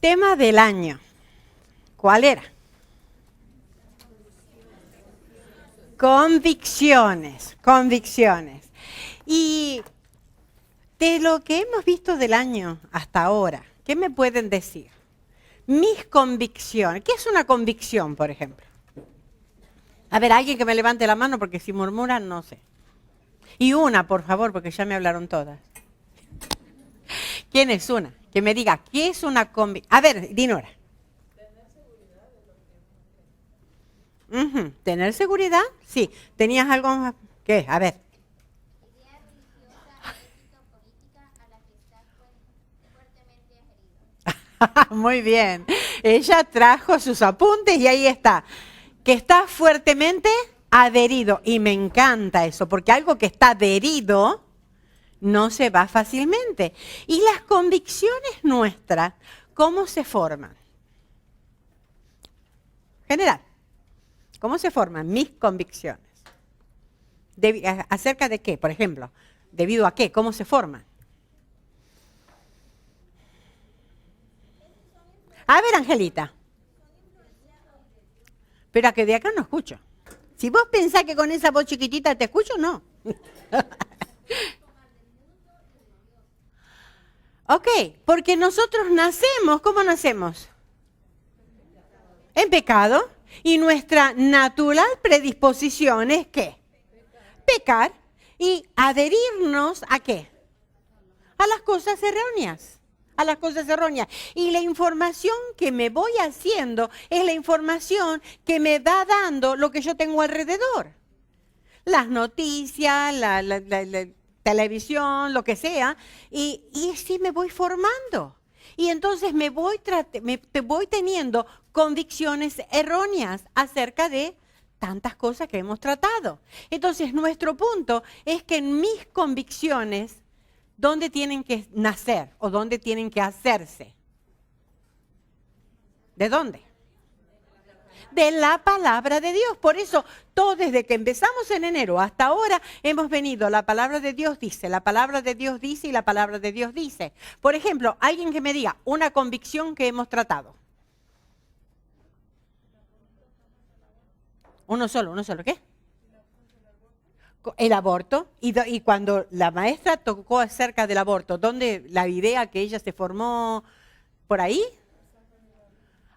Tema del año. ¿Cuál era? Convicciones, convicciones. Y de lo que hemos visto del año hasta ahora, ¿qué me pueden decir? Mis convicciones. ¿Qué es una convicción, por ejemplo? A ver, alguien que me levante la mano porque si murmuran, no sé. Y una, por favor, porque ya me hablaron todas. ¿Quién es una? Que me diga, ¿qué es una convicción? A ver, Dinora. ¿Tener seguridad? Sí. ¿Tenías algo más? ¿Qué? A ver. Idea religiosa, ética o política a la que está fuertemente adherido. Muy bien. Ella trajo sus apuntes y ahí está. Que está fuertemente adherido. Y me encanta eso, porque algo que está adherido no se va fácilmente. Y las convicciones nuestras, ¿cómo se forman? General, ¿cómo se forman mis convicciones? ¿Acerca de qué, por ejemplo? ¿Debido a qué? ¿Cómo se forman? A ver, Angelita. Pero a que de acá no escucho. Si vos pensás que con esa voz chiquitita te escucho, no. Ok, porque nosotros nacemos, ¿cómo nacemos? En pecado. Y nuestra natural predisposición es ¿qué? Pecar y adherirnos ¿a qué? A las cosas erróneas. A las cosas erróneas. Y la información que me voy haciendo es la información que me va dando lo que yo tengo alrededor. Las noticias, la televisión, lo que sea. Y así me voy formando. Y entonces me voy teniendo convicciones erróneas acerca de tantas cosas que hemos tratado. Entonces nuestro punto es que en mis convicciones, ¿dónde tienen que nacer o dónde tienen que hacerse? ¿De dónde? De la palabra de Dios. Por eso, todo desde que empezamos en enero hasta ahora, hemos venido, la palabra de Dios dice, la palabra de Dios dice y la palabra de Dios dice. Por ejemplo, alguien que me diga una convicción que hemos tratado. Uno solo, ¿qué? El aborto. Y cuando la maestra tocó acerca del aborto, ¿dónde la idea que ella se formó por ahí?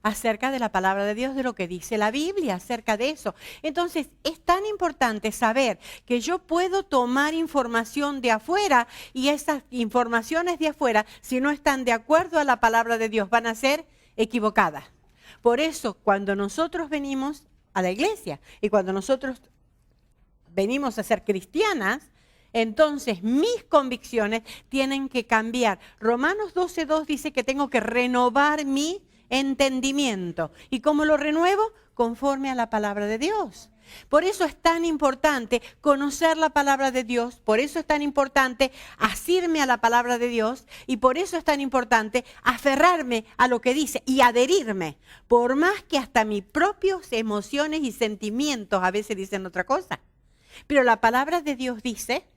Acerca de la palabra de Dios, de lo que dice la Biblia, acerca de eso. Entonces, es tan importante saber que yo puedo tomar información de afuera y esas informaciones de afuera, si no están de acuerdo a la palabra de Dios, van a ser equivocadas. Por eso, cuando nosotros venimos a la iglesia y cuando nosotros venimos a ser cristianas, entonces mis convicciones tienen que cambiar. Romanos 12:2 dice que tengo que renovar mi entendimiento. ¿Y cómo lo renuevo? Conforme a la palabra de Dios. Por eso es tan importante conocer la palabra de Dios, por eso es tan importante asirme a la palabra de Dios y por eso es tan importante aferrarme a lo que dice y adherirme, por más que hasta mis propias emociones y sentimientos a veces dicen otra cosa. Pero la palabra de Dios dice,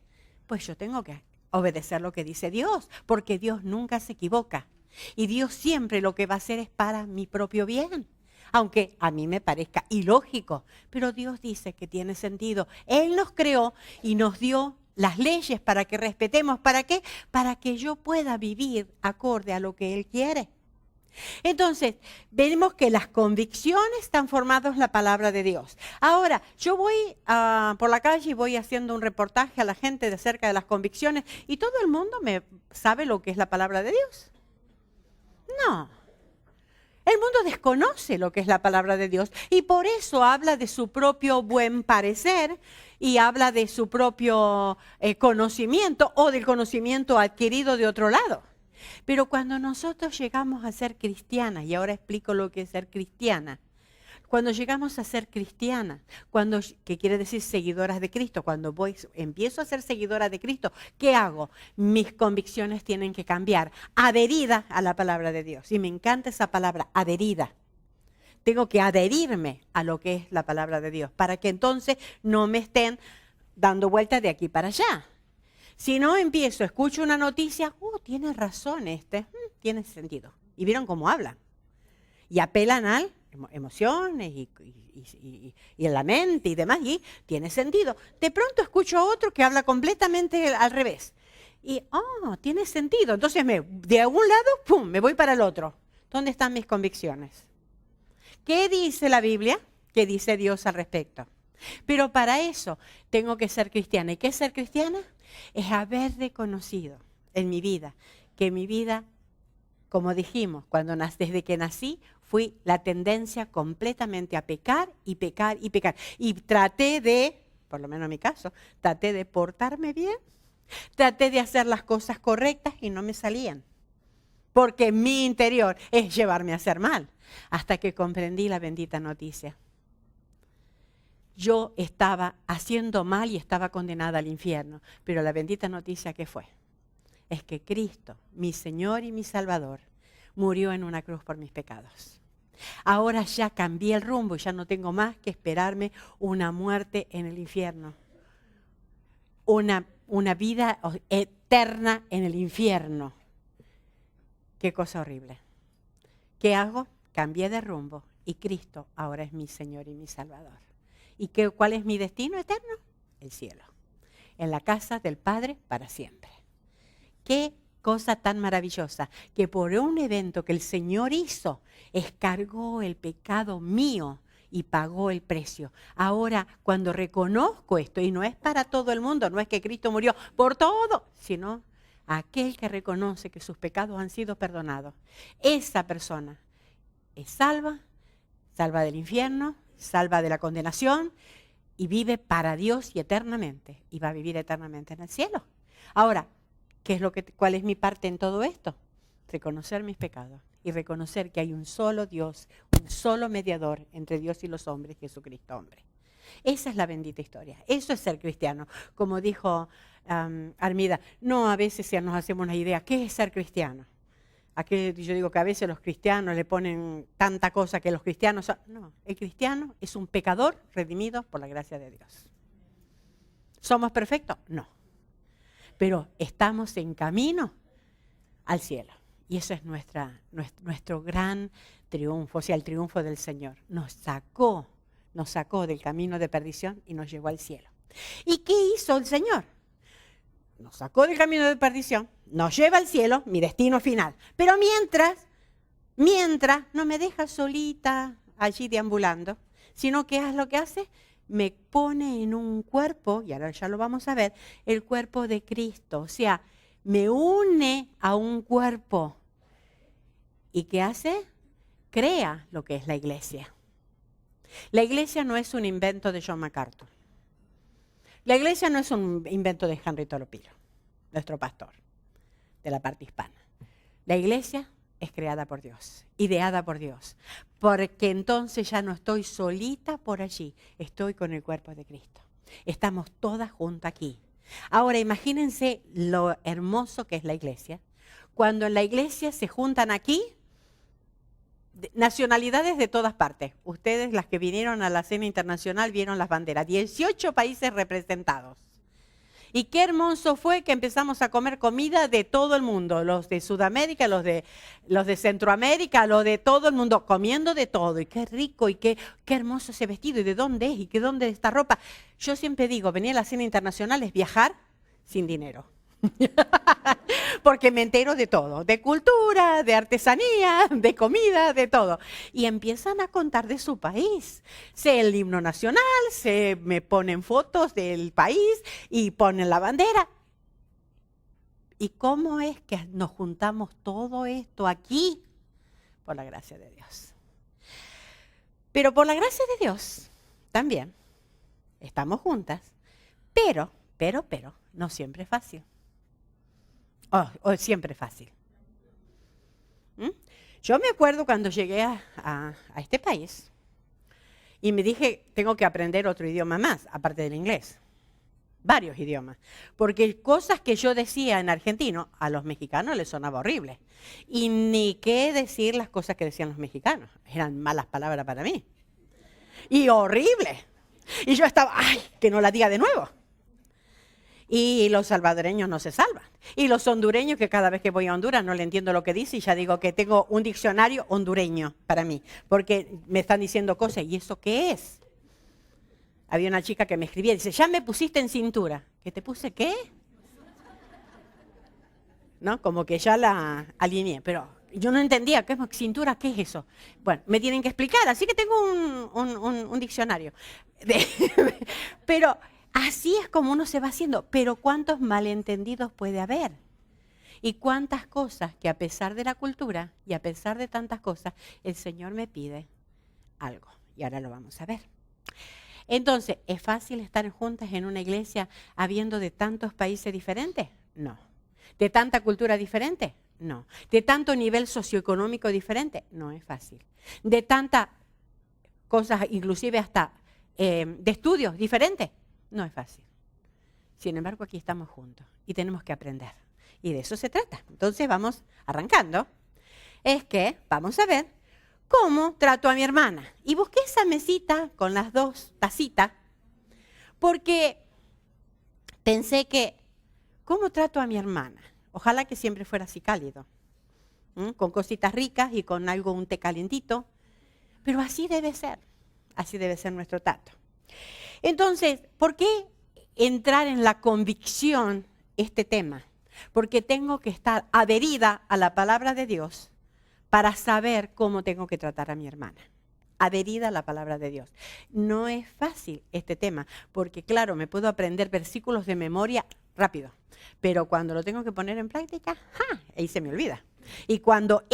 pues yo tengo que obedecer lo que dice Dios, porque Dios nunca se equivoca. Y Dios siempre lo que va a hacer es para mi propio bien. Aunque a mí me parezca ilógico, pero Dios dice que tiene sentido. Él nos creó y nos dio las leyes para que respetemos. ¿Para qué? Para que yo pueda vivir acorde a lo que Él quiere. Entonces, vemos que las convicciones están formadas en la palabra de Dios. Ahora, yo voy por la calle y voy haciendo un reportaje a la gente acerca de las convicciones y todo el mundo sabe lo que es la palabra de Dios. No. El mundo desconoce lo que es la palabra de Dios y por eso habla de su propio buen parecer y habla de su propio conocimiento o del conocimiento adquirido de otro lado. Pero cuando nosotros llegamos a ser cristianas, y ahora explico lo que es ser cristiana, cuando llegamos a ser cristianas, que quiere decir seguidoras de Cristo, cuando empiezo a ser seguidora de Cristo, ¿qué hago? Mis convicciones tienen que cambiar, adherida a la palabra de Dios. Y me encanta esa palabra, adherida. Tengo que adherirme a lo que es la palabra de Dios, para que entonces no me estén dando vueltas de aquí para allá. Si no escucho una noticia, tiene razón tiene sentido. ¿Y vieron cómo hablan? Y apelan a emociones y en la mente y demás, y tiene sentido. De pronto escucho a otro que habla completamente al revés. Y, tiene sentido. Entonces, de un lado, ¡pum!, me voy para el otro. ¿Dónde están mis convicciones? ¿Qué dice la Biblia? ¿Qué dice Dios al respecto? Pero para eso tengo que ser cristiana. ¿Y qué es ser cristiana? Es haber reconocido en mi vida que mi vida, como dijimos, desde que nací, fui la tendencia completamente a pecar y pecar y pecar. Y traté de, por lo menos en mi caso, traté de portarme bien, traté de hacer las cosas correctas y no me salían. Porque mi interior es llevarme a hacer mal. Hasta que comprendí la bendita noticia. Yo estaba haciendo mal y estaba condenada al infierno. Pero la bendita noticia, ¿qué fue? Es que Cristo, mi Señor y mi Salvador, murió en una cruz por mis pecados. Ahora ya cambié el rumbo y ya no tengo más que esperarme una muerte en el infierno. Una vida eterna en el infierno. Qué cosa horrible. ¿Qué hago? Cambié de rumbo y Cristo ahora es mi Señor y mi Salvador. ¿Y cuál es mi destino eterno? El cielo. En la casa del Padre para siempre. Qué cosa tan maravillosa que por un evento que el Señor hizo, descargó el pecado mío y pagó el precio. Ahora, cuando reconozco esto, y no es para todo el mundo, no es que Cristo murió por todo, sino aquel que reconoce que sus pecados han sido perdonados. Esa persona es salva del infierno, salva de la condenación y vive para Dios y eternamente. Y va a vivir eternamente en el cielo. Ahora, ¿cuál es mi parte en todo esto? Reconocer mis pecados y reconocer que hay un solo Dios, un solo mediador entre Dios y los hombres, Jesucristo hombre. Esa es la bendita historia. Eso es ser cristiano. Como dijo Armida, no, a veces ya nos hacemos una idea, ¿qué es ser cristiano? Aquí yo digo que a veces los cristianos le ponen tanta cosa que los cristianos... No, el cristiano es un pecador redimido por la gracia de Dios. ¿Somos perfectos? No. Pero estamos en camino al cielo. Y eso es nuestro gran triunfo, o sea, el triunfo del Señor. Nos sacó del camino de perdición y nos llevó al cielo. ¿Y qué hizo el Señor? Nos sacó del camino de perdición, nos lleva al cielo, mi destino final. Pero mientras no me deja solita allí deambulando, sino que es lo que hace, me pone en un cuerpo, y ahora ya lo vamos a ver, el cuerpo de Cristo. O sea, me une a un cuerpo. ¿Y qué hace? Crea lo que es la iglesia. La iglesia no es un invento de John MacArthur. La iglesia no es un invento de Henry Toropilo, nuestro pastor de la parte hispana. La iglesia es creada por Dios, ideada por Dios, porque entonces ya no estoy solita por allí, estoy con el cuerpo de Cristo. Estamos todas juntas aquí. Ahora imagínense lo hermoso que es la iglesia. Cuando en la iglesia se juntan aquí, nacionalidades de todas partes. Ustedes, las que vinieron a la cena internacional, vieron las banderas. 18 países representados. Y qué hermoso fue que empezamos a comer comida de todo el mundo. Los de Sudamérica, los de Centroamérica, los de todo el mundo, comiendo de todo. Y qué rico, y qué hermoso ese vestido, y de dónde es, y qué dónde es esta ropa. Yo siempre digo, venir a la cena internacional es viajar sin dinero. Porque me entero de todo, de cultura, de artesanía, de comida, de todo. Y empiezan a contar de su país. Sé el himno nacional, me ponen fotos del país y ponen la bandera. ¿Y cómo es que nos juntamos todo esto aquí? Por la gracia de Dios. Pero por la gracia de Dios también estamos juntas, pero, no siempre es fácil. O siempre fácil. Yo me acuerdo cuando llegué a este país y me dije, tengo que aprender otro idioma más, aparte del inglés. Varios idiomas. Porque cosas que yo decía en argentino, a los mexicanos les sonaba horrible. Y ni qué decir las cosas que decían los mexicanos. Eran malas palabras para mí. Y horrible. Y yo estaba, ¡ay, que no la diga de nuevo! Y los salvadoreños no se salvan. Y los hondureños, que cada vez que voy a Honduras no le entiendo lo que dice y ya digo que tengo un diccionario hondureño para mí, porque me están diciendo cosas. ¿Y eso qué es? Había una chica que me escribía y dice, ya me pusiste en cintura. ¿Que te puse qué? ¿No? Como que ya la alineé, pero yo no entendía, ¿qué es cintura? ¿Qué es eso? Bueno, me tienen que explicar, así que tengo un diccionario. Pero así es como uno se va haciendo. Pero ¿cuántos malentendidos puede haber? Y cuántas cosas que a pesar de la cultura y a pesar de tantas cosas, el Señor me pide algo. Y ahora lo vamos a ver. Entonces, ¿es fácil estar juntas en una iglesia habiendo de tantos países diferentes? No. ¿De tanta cultura diferente? No. ¿De tanto nivel socioeconómico diferente? No es fácil. ¿De tantas cosas, inclusive hasta de estudios diferentes? No es fácil. Sin embargo, aquí estamos juntos y tenemos que aprender. Y de eso se trata. Entonces vamos arrancando. Es que vamos a ver cómo trato a mi hermana. Y busqué esa mesita con las dos tacitas porque pensé que, ¿cómo trato a mi hermana? Ojalá que siempre fuera así cálido, con cositas ricas y con algo, un té calientito. Pero así debe ser nuestro trato. Entonces, ¿por qué entrar en la convicción este tema? Porque tengo que estar adherida a la palabra de Dios para saber cómo tengo que tratar a mi hermana. Adherida a la palabra de Dios. No es fácil este tema, porque claro, me puedo aprender versículos de memoria rápido, pero cuando lo tengo que poner en práctica, ahí se me olvida. Y cuando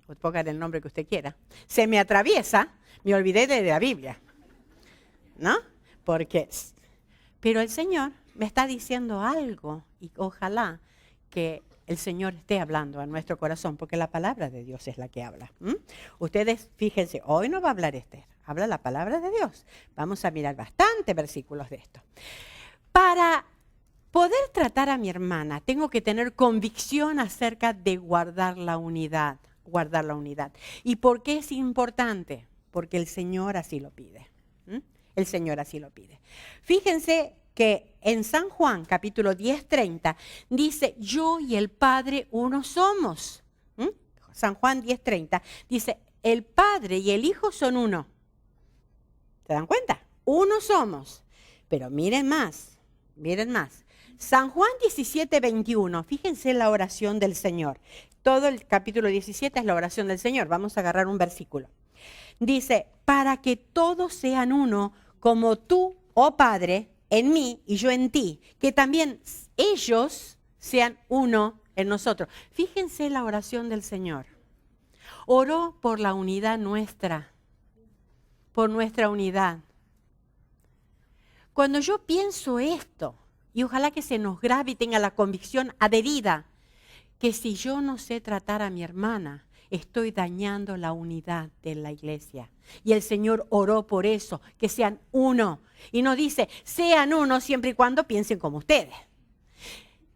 o pongan el nombre que usted quiera, se me atraviesa, me olvidé de la Biblia, ¿no? Pero el Señor me está diciendo algo y ojalá que el Señor esté hablando a nuestro corazón, porque la palabra de Dios es la que habla. Ustedes fíjense, hoy no va a hablar Esther, habla la palabra de Dios. Vamos a mirar bastantes versículos de esto. Para poder tratar a mi hermana, tengo que tener convicción acerca de guardar la unidad. ¿Y por qué es importante? Porque el Señor así lo pide. El Señor así lo pide. Fíjense que en San Juan, capítulo 10:30, dice, yo y el Padre uno somos. San Juan 10:30 dice, el Padre y el Hijo son uno. ¿Se dan cuenta? Uno somos. Pero miren más. San Juan 17:21, fíjense la oración del Señor. Todo el capítulo 17 es la oración del Señor. Vamos a agarrar un versículo. Dice, para que todos sean uno, como tú, oh Padre, en mí y yo en ti, que también ellos sean uno en nosotros. Fíjense la oración del Señor. Oró por la unidad nuestra, por nuestra unidad. Cuando yo pienso esto, y ojalá que se nos grabe y tenga la convicción adherida, que si yo no sé tratar a mi hermana, estoy dañando la unidad de la iglesia. Y el Señor oró por eso, que sean uno. Y no dice, sean uno siempre y cuando piensen como ustedes.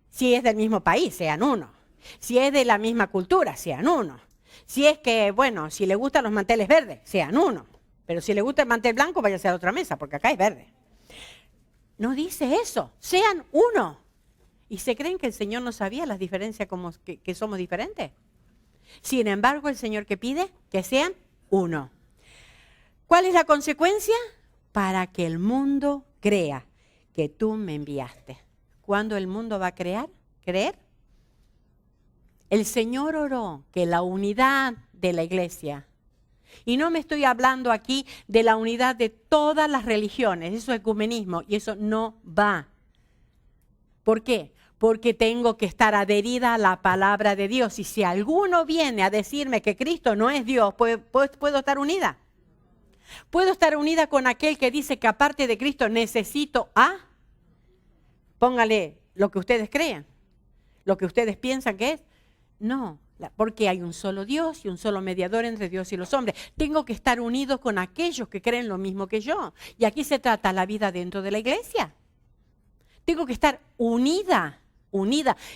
Si es del mismo país, sean uno. Si es de la misma cultura, sean uno. Si es que, bueno, si le gustan los manteles verdes, sean uno. Pero si le gusta el mantel blanco, váyase a la otra mesa, porque acá es verde. No dice eso, sean uno. ¿Y se creen que el Señor no sabía las diferencias, como que somos diferentes? Sin embargo, el Señor que pide que sean uno. ¿Cuál es la consecuencia? Para que el mundo crea que tú me enviaste. ¿Cuándo el mundo va a creer? El Señor oró que la unidad de la iglesia. Y no me estoy hablando aquí de la unidad de todas las religiones, eso es ecumenismo y eso no va. ¿Por qué? Porque tengo que estar adherida a la palabra de Dios. Y si alguno viene a decirme que Cristo no es Dios, ¿puedo estar unida? ¿Puedo estar unida con aquel que dice que aparte de Cristo necesito a? Póngale lo que ustedes crean, lo que ustedes piensan que es. No. Porque hay un solo Dios y un solo mediador entre Dios y los hombres. Tengo que estar unido con aquellos que creen lo mismo que yo. Y aquí se trata la vida dentro de la iglesia. Tengo que estar unida.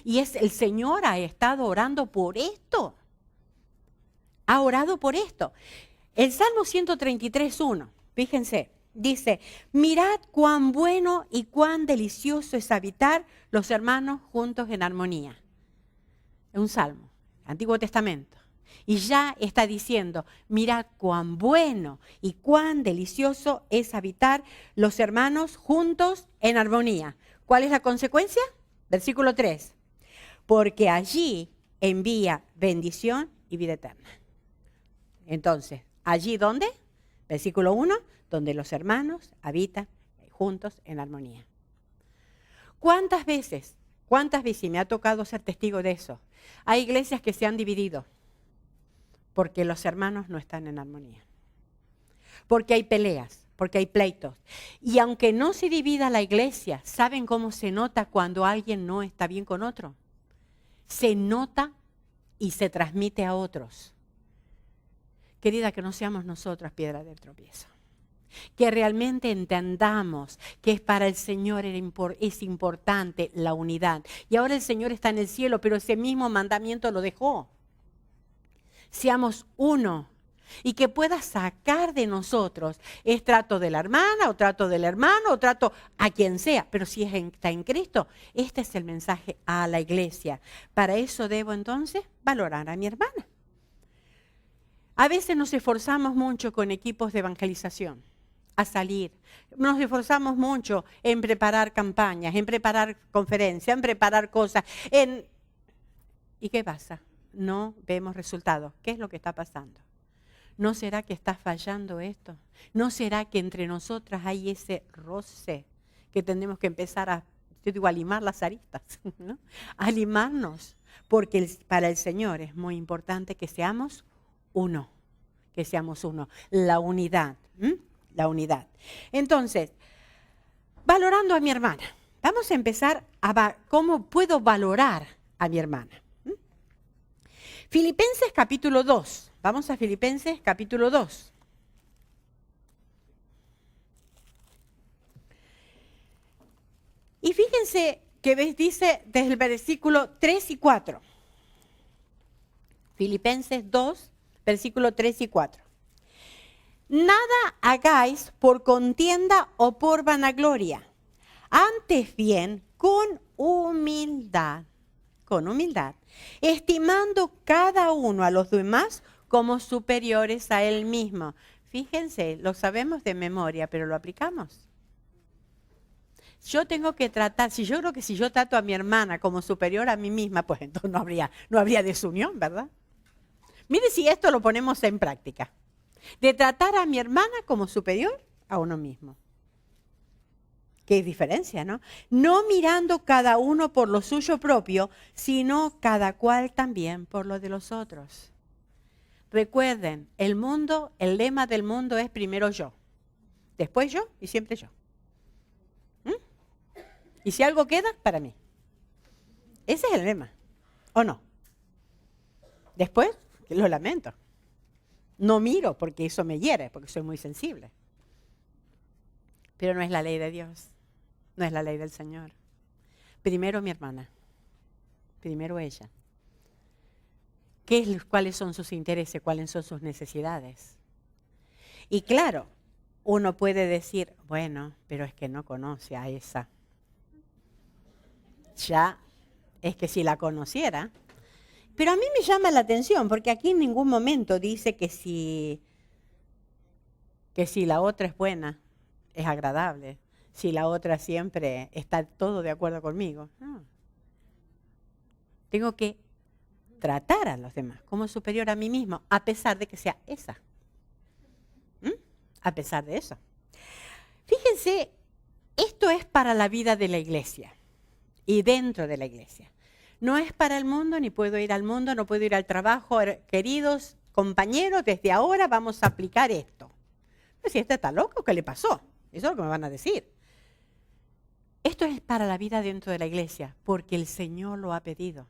Y el Señor ha estado orando por esto. Ha orado por esto. El Salmo 133:1, fíjense, Dice, mirad cuán bueno y cuán delicioso es habitar los hermanos juntos en armonía. Es un salmo, Antiguo Testamento. Y ya está diciendo, mirad cuán bueno y cuán delicioso es habitar los hermanos juntos en armonía. ¿Cuál es la consecuencia? Versículo 3. Porque allí envía bendición y vida eterna. Entonces, ¿allí dónde? Versículo 1, donde los hermanos habitan juntos en armonía. ¿Cuántas veces me ha tocado ser testigo de eso? Hay iglesias que se han dividido porque los hermanos no están en armonía. Porque hay peleas, porque hay pleitos. Y aunque no se divida la iglesia, ¿saben cómo se nota cuando alguien no está bien con otro? Se nota y se transmite a otros. Querida, que no seamos nosotras piedra de tropiezo. Que realmente entendamos que para el Señor es importante la unidad. Y ahora el Señor está en el cielo, pero ese mismo mandamiento lo dejó. Seamos uno. Y que pueda sacar de nosotros es trato de la hermana, o trato del hermano, o trato a quien sea. Pero si está en Cristo, este es el mensaje a la iglesia. Para eso debo entonces valorar a mi hermana. A veces nos esforzamos mucho con equipos de evangelización a salir. Nos esforzamos mucho en preparar campañas, en preparar conferencias, en preparar cosas. ¿Y qué pasa? No vemos resultados. ¿Qué es lo que está pasando? ¿No será que está fallando esto? ¿No será que entre nosotras hay ese roce que tenemos que empezar a limar las aristas, ¿no? A limarnos, porque para el Señor es muy importante que seamos uno, que seamos uno, la unidad, la unidad. Entonces, valorando a mi hermana, vamos a empezar a cómo puedo valorar a mi hermana. Filipenses capítulo 2, vamos a Filipenses capítulo 2. Y fíjense que dice desde el versículo 3 y 4. Filipenses 2, versículo 3 y 4. Nada hagáis por contienda o por vanagloria, antes bien con humildad, estimando cada uno a los demás como superiores a él mismo. Fíjense, lo sabemos de memoria, pero lo aplicamos. Yo tengo que tratar, yo creo que si yo trato a mi hermana como superior a mí misma, pues entonces no habría desunión, ¿verdad? Mire si esto lo ponemos en práctica. De tratar a mi hermana como superior a uno mismo. Qué diferencia, ¿no? No mirando cada uno por lo suyo propio, sino cada cual también por lo de los otros. Recuerden, el lema del mundo es primero yo, después yo y siempre yo. Y si algo queda, para mí. Ese es el lema, ¿o no? Después, lo lamento. No miro porque eso me hiere, porque soy muy sensible. Pero no es la ley de Dios, no es la ley del Señor. Primero mi hermana, primero ella. ¿Cuáles son sus intereses? ¿Cuáles son sus necesidades? Y claro, uno puede decir, bueno, pero es que no conoce a esa. Ya, es que si la conociera. Pero a mí me llama la atención, porque aquí en ningún momento dice que si la otra es buena, es agradable, si la otra siempre está todo de acuerdo conmigo. No. Tengo que tratar a los demás como superior a mí mismo, a pesar de que sea esa. A pesar de eso. Fíjense, esto es para la vida de la iglesia y dentro de la iglesia. No es para el mundo, ni puedo ir al mundo, no puedo ir al trabajo. Queridos compañeros, desde ahora vamos a aplicar esto. Pero si este está loco, ¿qué le pasó? Eso es lo que me van a decir. Esto es para la vida dentro de la iglesia, porque el Señor lo ha pedido.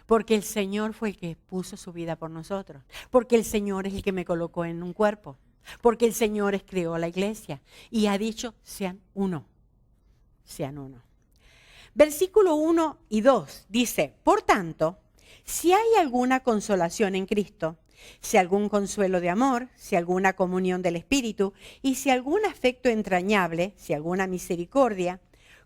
Porque el Señor fue el que puso su vida por nosotros. Porque el Señor es el que me colocó en un cuerpo. Porque el Señor creó la iglesia y ha dicho, sean uno. Sean uno. Versículo 1 y 2 dice, por tanto, si hay alguna consolación en Cristo, si algún consuelo de amor, si alguna comunión del Espíritu, y si algún afecto entrañable, si alguna misericordia.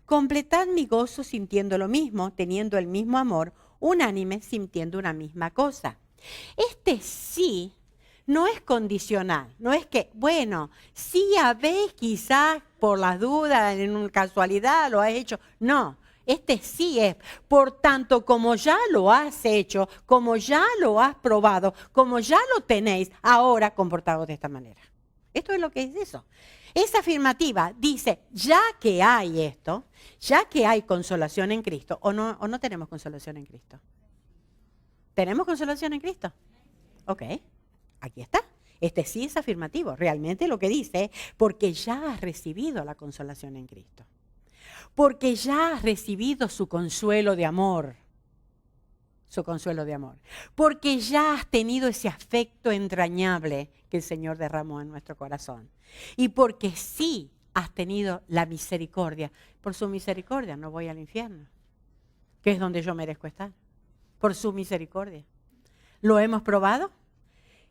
Completad mi gozo sintiendo lo mismo, teniendo el mismo amor, unánime, sintiendo una misma cosa. Este sí no es condicional, no es que, bueno, sí habéis quizás por las dudas, en una casualidad lo has hecho. No, este sí es. Por tanto, como ya lo has hecho, como ya lo has probado, como ya lo tenéis, ahora comportaos de esta manera. Esto es lo que es eso. Esa afirmativa dice, ya que hay esto, ya que hay consolación en Cristo, o no tenemos consolación en Cristo. ¿Tenemos consolación en Cristo? Ok, aquí está. Este sí es afirmativo. Realmente lo que dice, porque ya has recibido la consolación en Cristo. Porque ya has recibido su consuelo de amor. Su consuelo de amor. Porque ya has tenido ese afecto entrañable que el Señor derramó en nuestro corazón. Y porque sí has tenido la misericordia. Por su misericordia no voy al infierno, que es donde yo merezco estar. Por su misericordia. ¿Lo hemos probado?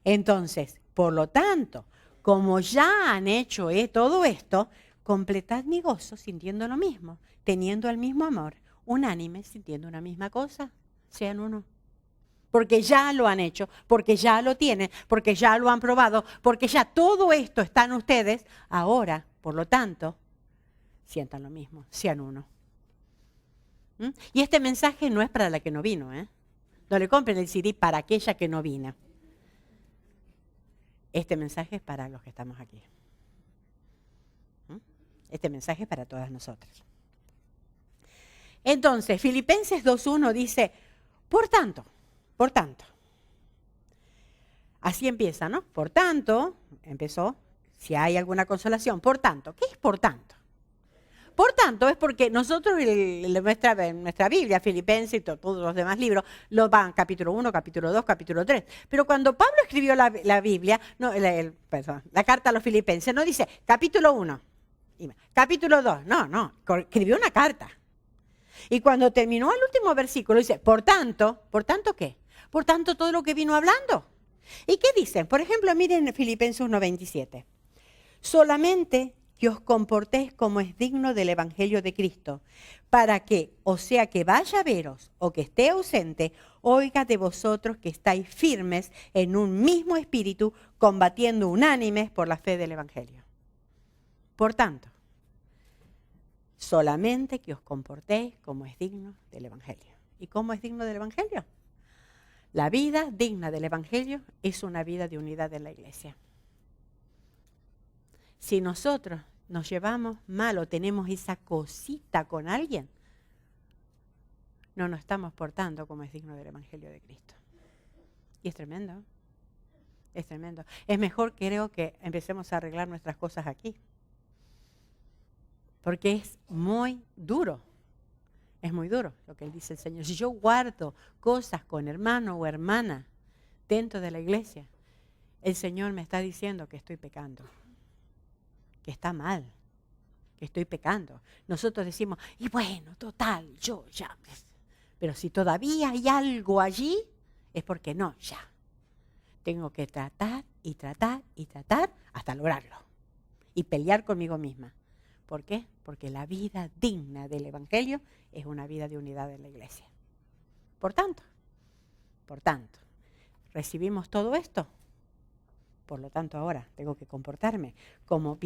Entonces, por lo tanto, como ya han hecho todo esto, completad mi gozo sintiendo lo mismo, teniendo el mismo amor, unánime, sintiendo una misma cosa, sean uno. Porque ya lo han hecho, porque ya lo tienen, porque ya lo han probado, porque ya todo esto está en ustedes, ahora, por lo tanto, sientan lo mismo, sean uno. Y este mensaje no es para la que no vino, ¿eh? No le compren el CD para aquella que no vino. Este mensaje es para los que estamos aquí. Este mensaje es para todas nosotras. Entonces, Filipenses 2.1 dice, por tanto, así empieza, ¿no? Por tanto, empezó, si hay alguna consolación, por tanto, ¿qué es por tanto? Por tanto, es porque nosotros en nuestra Biblia, Filipenses y todos los demás libros, los van capítulo 1, capítulo 2, capítulo 3. Pero cuando Pablo escribió la Biblia, la carta a los Filipenses, no dice capítulo 1, capítulo 2, no, escribió una carta. Y cuando terminó el último versículo, dice, por tanto, ¿qué? Por tanto, todo lo que vino hablando. ¿Y qué dicen? Por ejemplo, miren Filipenses 1:27. Solamente que os comportéis como es digno del Evangelio de Cristo, para que, o sea que vaya a veros o que esté ausente, oiga de vosotros que estáis firmes en un mismo espíritu, combatiendo unánimes por la fe del Evangelio. Por tanto, solamente que os comportéis como es digno del Evangelio. ¿Y cómo es digno del Evangelio? La vida digna del Evangelio es una vida de unidad en la iglesia. Si nosotros nos llevamos mal o tenemos esa cosita con alguien, no nos estamos portando como es digno del Evangelio de Cristo. Y es tremendo. Es tremendo. Es mejor, creo, que empecemos a arreglar nuestras cosas aquí. Porque es muy duro. Es muy duro lo que dice el Señor. Si yo guardo cosas con hermano o hermana dentro de la iglesia, el Señor me está diciendo que estoy pecando. Que está mal, que estoy pecando. Nosotros decimos, y bueno, total, yo ya. Pero si todavía hay algo allí, es porque no, ya. Tengo que tratar y tratar y tratar hasta lograrlo. Y pelear conmigo misma. ¿Por qué? Porque la vida digna del Evangelio es una vida de unidad en la iglesia. Por tanto, ¿recibimos todo esto? Por lo tanto, ahora tengo que comportarme como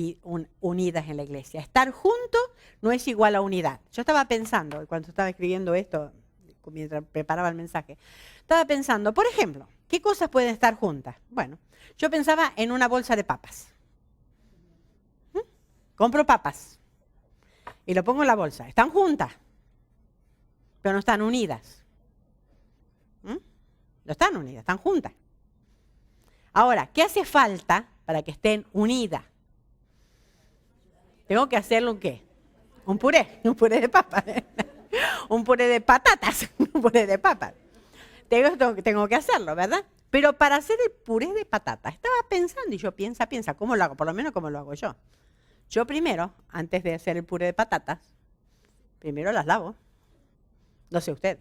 unidas en la iglesia. Estar juntos no es igual a unidad. Yo estaba pensando, cuando estaba escribiendo esto, mientras preparaba el mensaje, estaba pensando, por ejemplo, ¿qué cosas pueden estar juntas? Bueno, yo pensaba en una bolsa de papas. Compro papas y lo pongo en la bolsa. Están juntas, pero no están unidas. No están unidas, están juntas. Ahora, ¿qué hace falta para que estén unidas? Tengo que hacerle un ¿qué? Un puré de papas. Un puré de patatas, un puré de papas. Tengo que hacerlo, ¿verdad? Pero para hacer el puré de patatas, estaba pensando, y yo piensa, ¿cómo lo hago? Por lo menos como lo hago yo. Yo primero, antes de hacer el puré de patatas, primero las lavo. No sé ustedes.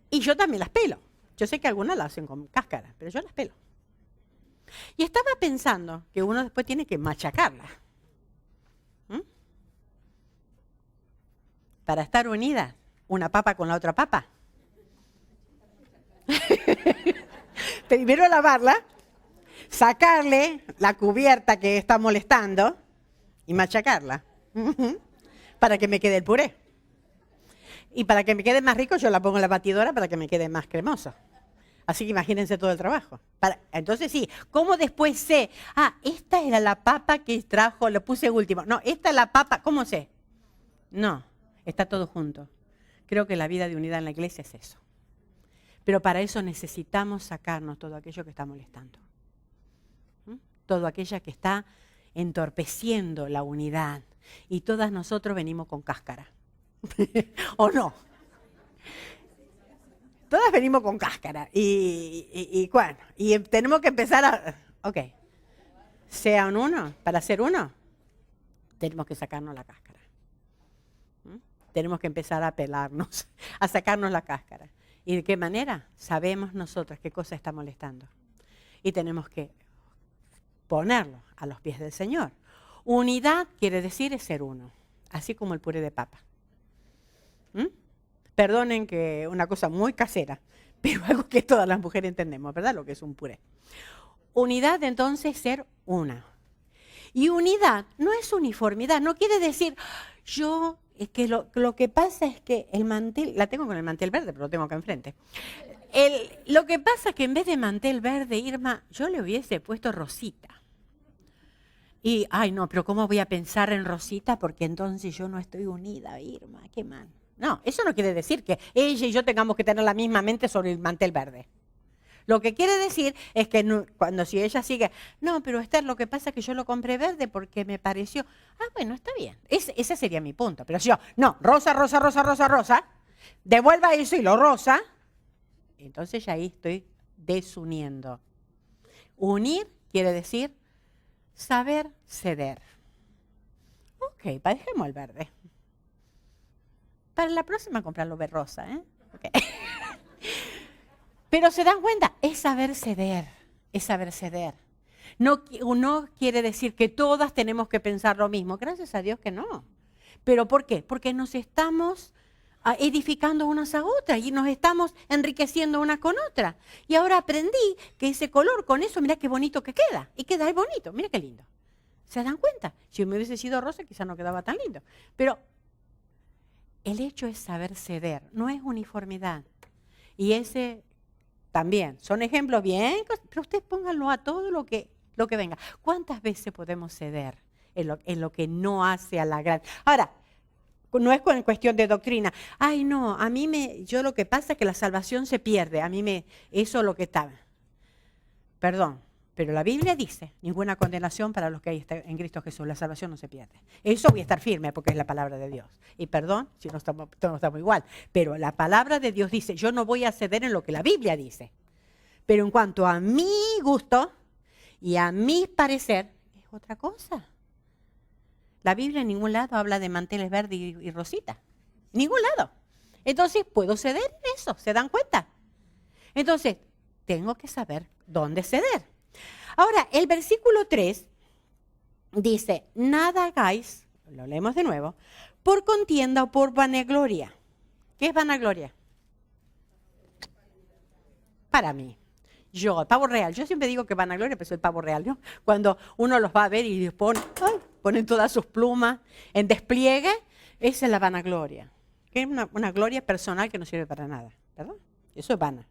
Y yo también las pelo. Yo sé que algunas las hacen con cáscara, pero yo las pelo. Y estaba pensando que uno después tiene que machacarla. ¿Mm? Para estar unida, una papa con la otra papa. Primero lavarla, sacarle la cubierta que está molestando y machacarla. Para que me quede el puré. Y para que me quede más rico, yo la pongo en la batidora para que me quede más cremoso. Así que imagínense todo el trabajo. Entonces sí, ¿cómo después sé? Esta era la papa que trajo, lo puse último. No, esta es la papa, ¿cómo sé? No, está todo junto. Creo que la vida de unidad en la iglesia es eso. Pero para eso necesitamos sacarnos todo aquello que está molestando. Todo aquello que está entorpeciendo la unidad. Y todas nosotros venimos con cáscara. ¿O no? Todas venimos con cáscara. Y bueno, y tenemos que empezar a... Ok, sean uno, para ser uno, tenemos que sacarnos la cáscara. Tenemos que empezar a pelarnos, a sacarnos la cáscara. ¿Y de qué manera? Sabemos nosotros qué cosa está molestando. Y tenemos que ponerlo a los pies del Señor. Unidad quiere decir es ser uno, así como el puré de papa. Perdonen que una cosa muy casera, pero algo que todas las mujeres entendemos, ¿verdad? Lo que es un puré. Unidad entonces ser una. Y unidad no es uniformidad, no quiere decir es que lo que pasa es que el mantel, la tengo con el mantel verde, pero lo tengo acá enfrente. Lo que pasa es que en vez de mantel verde, Irma, yo le hubiese puesto rosita. Y, no, pero ¿cómo voy a pensar en rosita? Porque entonces yo no estoy unida, Irma, qué mal. No, eso no quiere decir que ella y yo tengamos que tener la misma mente sobre el mantel verde. Lo que quiere decir es que si ella sigue, no, pero Esther, lo que pasa es que yo lo compré verde porque me pareció, bueno, está bien. Ese sería mi punto. Pero si yo, no, rosa, rosa, rosa, rosa, rosa, devuelva eso y lo rosa, entonces ya ahí estoy desuniendo. Unir quiere decir saber ceder. Ok, dejemos el verde. Para la próxima comprarlo de rosa, ¿eh? Okay. Pero se dan cuenta, es saber ceder, es saber ceder. No quiere decir que todas tenemos que pensar lo mismo, gracias a Dios que no. ¿Pero por qué? Porque nos estamos edificando unas a otras y nos estamos enriqueciendo una con otra. Y ahora aprendí que ese color con eso, mira qué bonito que queda. Y queda ahí bonito, mira qué lindo. ¿Se dan cuenta? Si me hubiese sido rosa quizás no quedaba tan lindo. Pero el hecho es saber ceder, no es uniformidad. Y ese también, son ejemplos bien, pero ustedes pónganlo a todo lo que venga. ¿Cuántas veces podemos ceder en lo que no hace a la gran? Ahora, no es en cuestión de doctrina. No, yo lo que pasa es que la salvación se pierde. Eso es lo que está. Perdón. Pero la Biblia dice, ninguna condenación para los que hay en Cristo Jesús, la salvación no se pierde. Eso voy a estar firme porque es la palabra de Dios. Y perdón si no estamos igual, pero la palabra de Dios dice, yo no voy a ceder en lo que la Biblia dice. Pero en cuanto a mi gusto y a mi parecer, es otra cosa. La Biblia en ningún lado habla de manteles verdes y rosita. En ningún lado. Entonces, puedo ceder en eso, ¿se dan cuenta? Entonces, tengo que saber dónde ceder. Ahora, el versículo 3 dice, nada hagáis, lo leemos de nuevo, por contienda o por vanagloria. ¿Qué es vanagloria? Para mí. El pavo real. Yo siempre digo que vanagloria, pero es el pavo real, ¿no? Cuando uno los va a ver y ponen todas sus plumas en despliegue, esa es la vanagloria. Que es una gloria personal que no sirve para nada, ¿verdad? Eso es vana.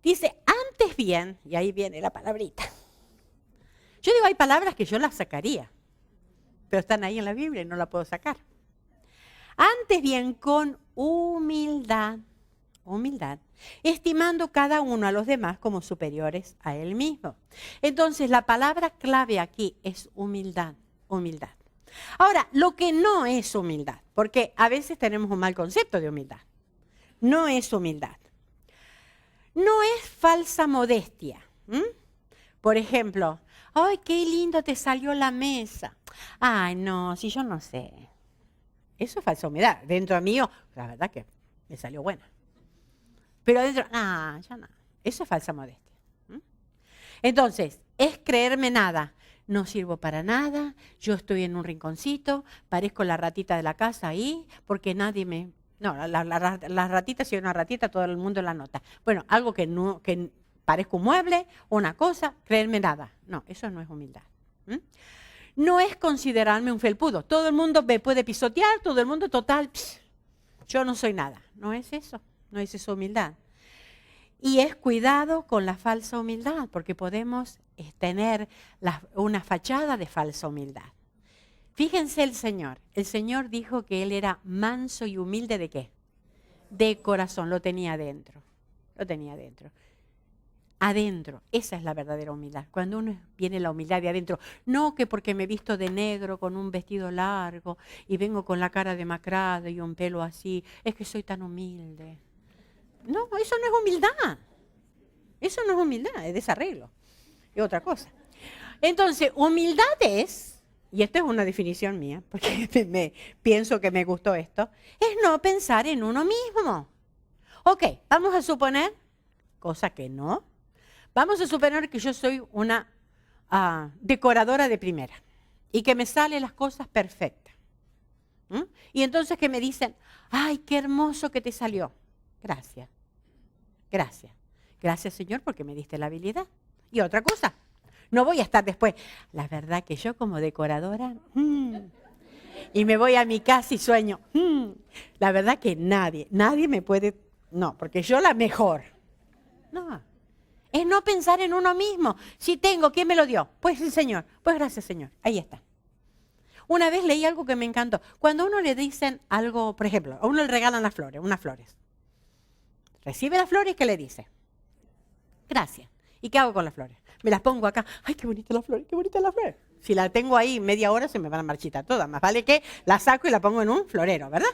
Dice, antes bien, y ahí viene la palabrita. Yo digo, hay palabras que yo las sacaría, pero están ahí en la Biblia y no la puedo sacar. Antes bien, con humildad, estimando cada uno a los demás como superiores a él mismo. Entonces, la palabra clave aquí es humildad. Ahora, lo que no es humildad, porque a veces tenemos un mal concepto de humildad, no es humildad. No es falsa modestia. Por ejemplo, ¡ay, qué lindo te salió la mesa! Ay, no, si yo no sé. Eso es falsa humildad. Dentro mío, la verdad que me salió buena. Pero adentro, ya no. Eso es falsa modestia. Entonces, es creerme nada. No sirvo para nada, yo estoy en un rinconcito, parezco la ratita de la casa ahí, porque nadie me... No, la ratita, si hay una ratita, todo el mundo la nota. Bueno, algo que parezca un mueble, una cosa, creerme nada. No, eso no es humildad. No es considerarme un felpudo. Todo el mundo me puede pisotear, todo el mundo total, yo no soy nada. No es eso, no es eso humildad. Y es cuidado con la falsa humildad, porque podemos tener una fachada de falsa humildad. Fíjense el Señor dijo que Él era manso y humilde ¿de qué? De corazón, lo tenía adentro, Adentro, esa es la verdadera humildad, cuando viene la humildad de adentro. No que porque me he visto de negro con un vestido largo y vengo con la cara demacrada y un pelo así, es que soy tan humilde. No, eso no es humildad. Eso no es humildad, es desarreglo. Es otra cosa. Entonces, humildad es, y esta es una definición mía, porque pienso que me gustó esto, es no pensar en uno mismo. Ok, vamos a suponer, cosa que no, vamos a suponer que yo soy una decoradora de primera y que me salen las cosas perfectas. Y entonces que me dicen, ay, qué hermoso que te salió. Gracias. Gracias, Señor, porque me diste la habilidad. Y otra cosa, no voy a estar después. La verdad que yo como decoradora, y me voy a mi casa y sueño, la verdad que nadie me puede, no, porque yo la mejor. No, es no pensar en uno mismo. Si tengo, ¿quién me lo dio? Pues el Señor. Pues gracias, Señor. Ahí está. Una vez leí algo que me encantó. Cuando a uno le dicen algo, por ejemplo, a uno le regalan las flores, unas flores. Recibe las flores, ¿qué le dice? Gracias. ¿Y qué hago con las flores? Me las pongo acá. ¡Ay, qué bonita la flor! ¡Qué bonita la flor! Si la tengo ahí media hora se me van a marchitar todas. Más vale que la saco y la pongo en un florero, ¿verdad?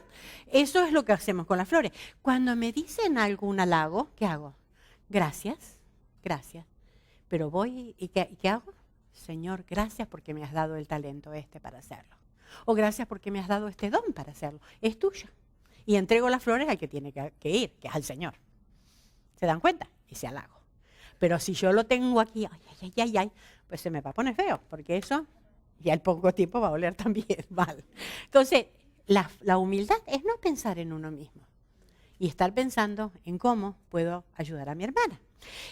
Eso es lo que hacemos con las flores. Cuando me dicen algún halago, ¿qué hago? Gracias. Pero voy y ¿qué hago? Señor, gracias porque me has dado el talento para hacerlo. O gracias porque me has dado este don para hacerlo. Es tuyo. Y entrego las flores al que tiene que ir, que es al Señor. ¿Se dan cuenta? Ese halago. Pero si yo lo tengo aquí, pues se me va a poner feo, porque eso ya al poco tiempo va a oler también mal. Entonces, la humildad es no pensar en uno mismo y estar pensando en cómo puedo ayudar a mi hermana.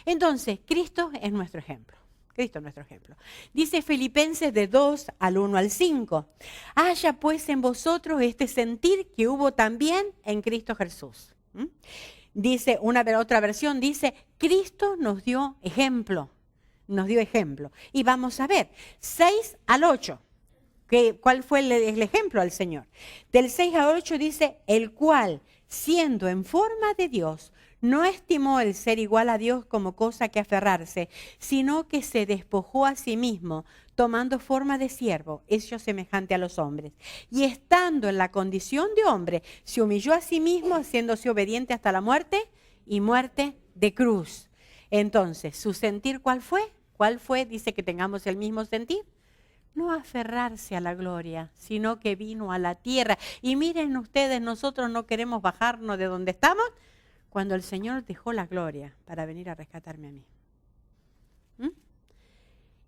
Entonces, Cristo es nuestro ejemplo. Dice Filipenses de 2 al 1 al 5. Haya pues en vosotros este sentir que hubo también en Cristo Jesús. Dice, otra versión dice, Cristo nos dio ejemplo. Y vamos a ver, 6 al 8. ¿Cuál fue el ejemplo al Señor? Del 6 al 8 dice, el cual, siendo en forma de Dios, no estimó el ser igual a Dios como cosa que aferrarse, sino que se despojó a sí mismo, tomando forma de siervo, hecho semejante a los hombres. Y estando en la condición de hombre, se humilló a sí mismo, haciéndose obediente hasta la muerte, y muerte de cruz. Entonces, ¿su sentir cuál fue? Dice que tengamos el mismo sentir. No aferrarse a la gloria, sino que vino a la tierra. Y miren ustedes, nosotros no queremos bajarnos de donde estamos, cuando el Señor dejó la gloria para venir a rescatarme a mí.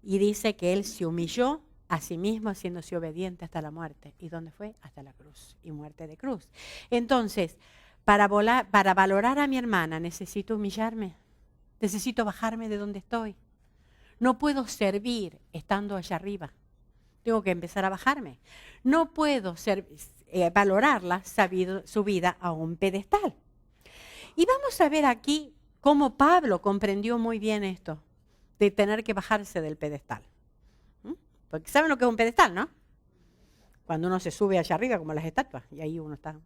Y dice que Él se humilló a sí mismo, haciéndose obediente hasta la muerte. ¿Y dónde fue? Hasta la cruz, y muerte de cruz. Entonces, para valorar a mi hermana, necesito humillarme, necesito bajarme de donde estoy. No puedo servir estando allá arriba. Tengo que empezar a bajarme. No puedo valorarla subida a un pedestal. Y vamos a ver aquí cómo Pablo comprendió muy bien esto, de tener que bajarse del pedestal. Porque ¿saben lo que es un pedestal, no? Cuando uno se sube allá arriba como las estatuas, y ahí uno está.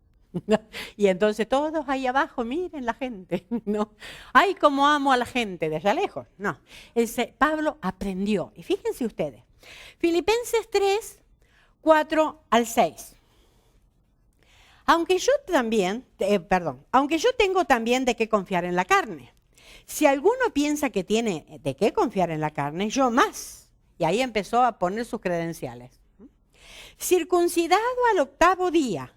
Y entonces todos ahí abajo, miren la gente, ¿no? Ay, cómo amo a la gente de allá lejos. No, Pablo aprendió. Y fíjense ustedes, Filipenses 3, 4 al 6. Aunque yo tengo también de qué confiar en la carne. Si alguno piensa que tiene de qué confiar en la carne, yo más. Y ahí empezó a poner sus credenciales. Circuncidado al 8º día,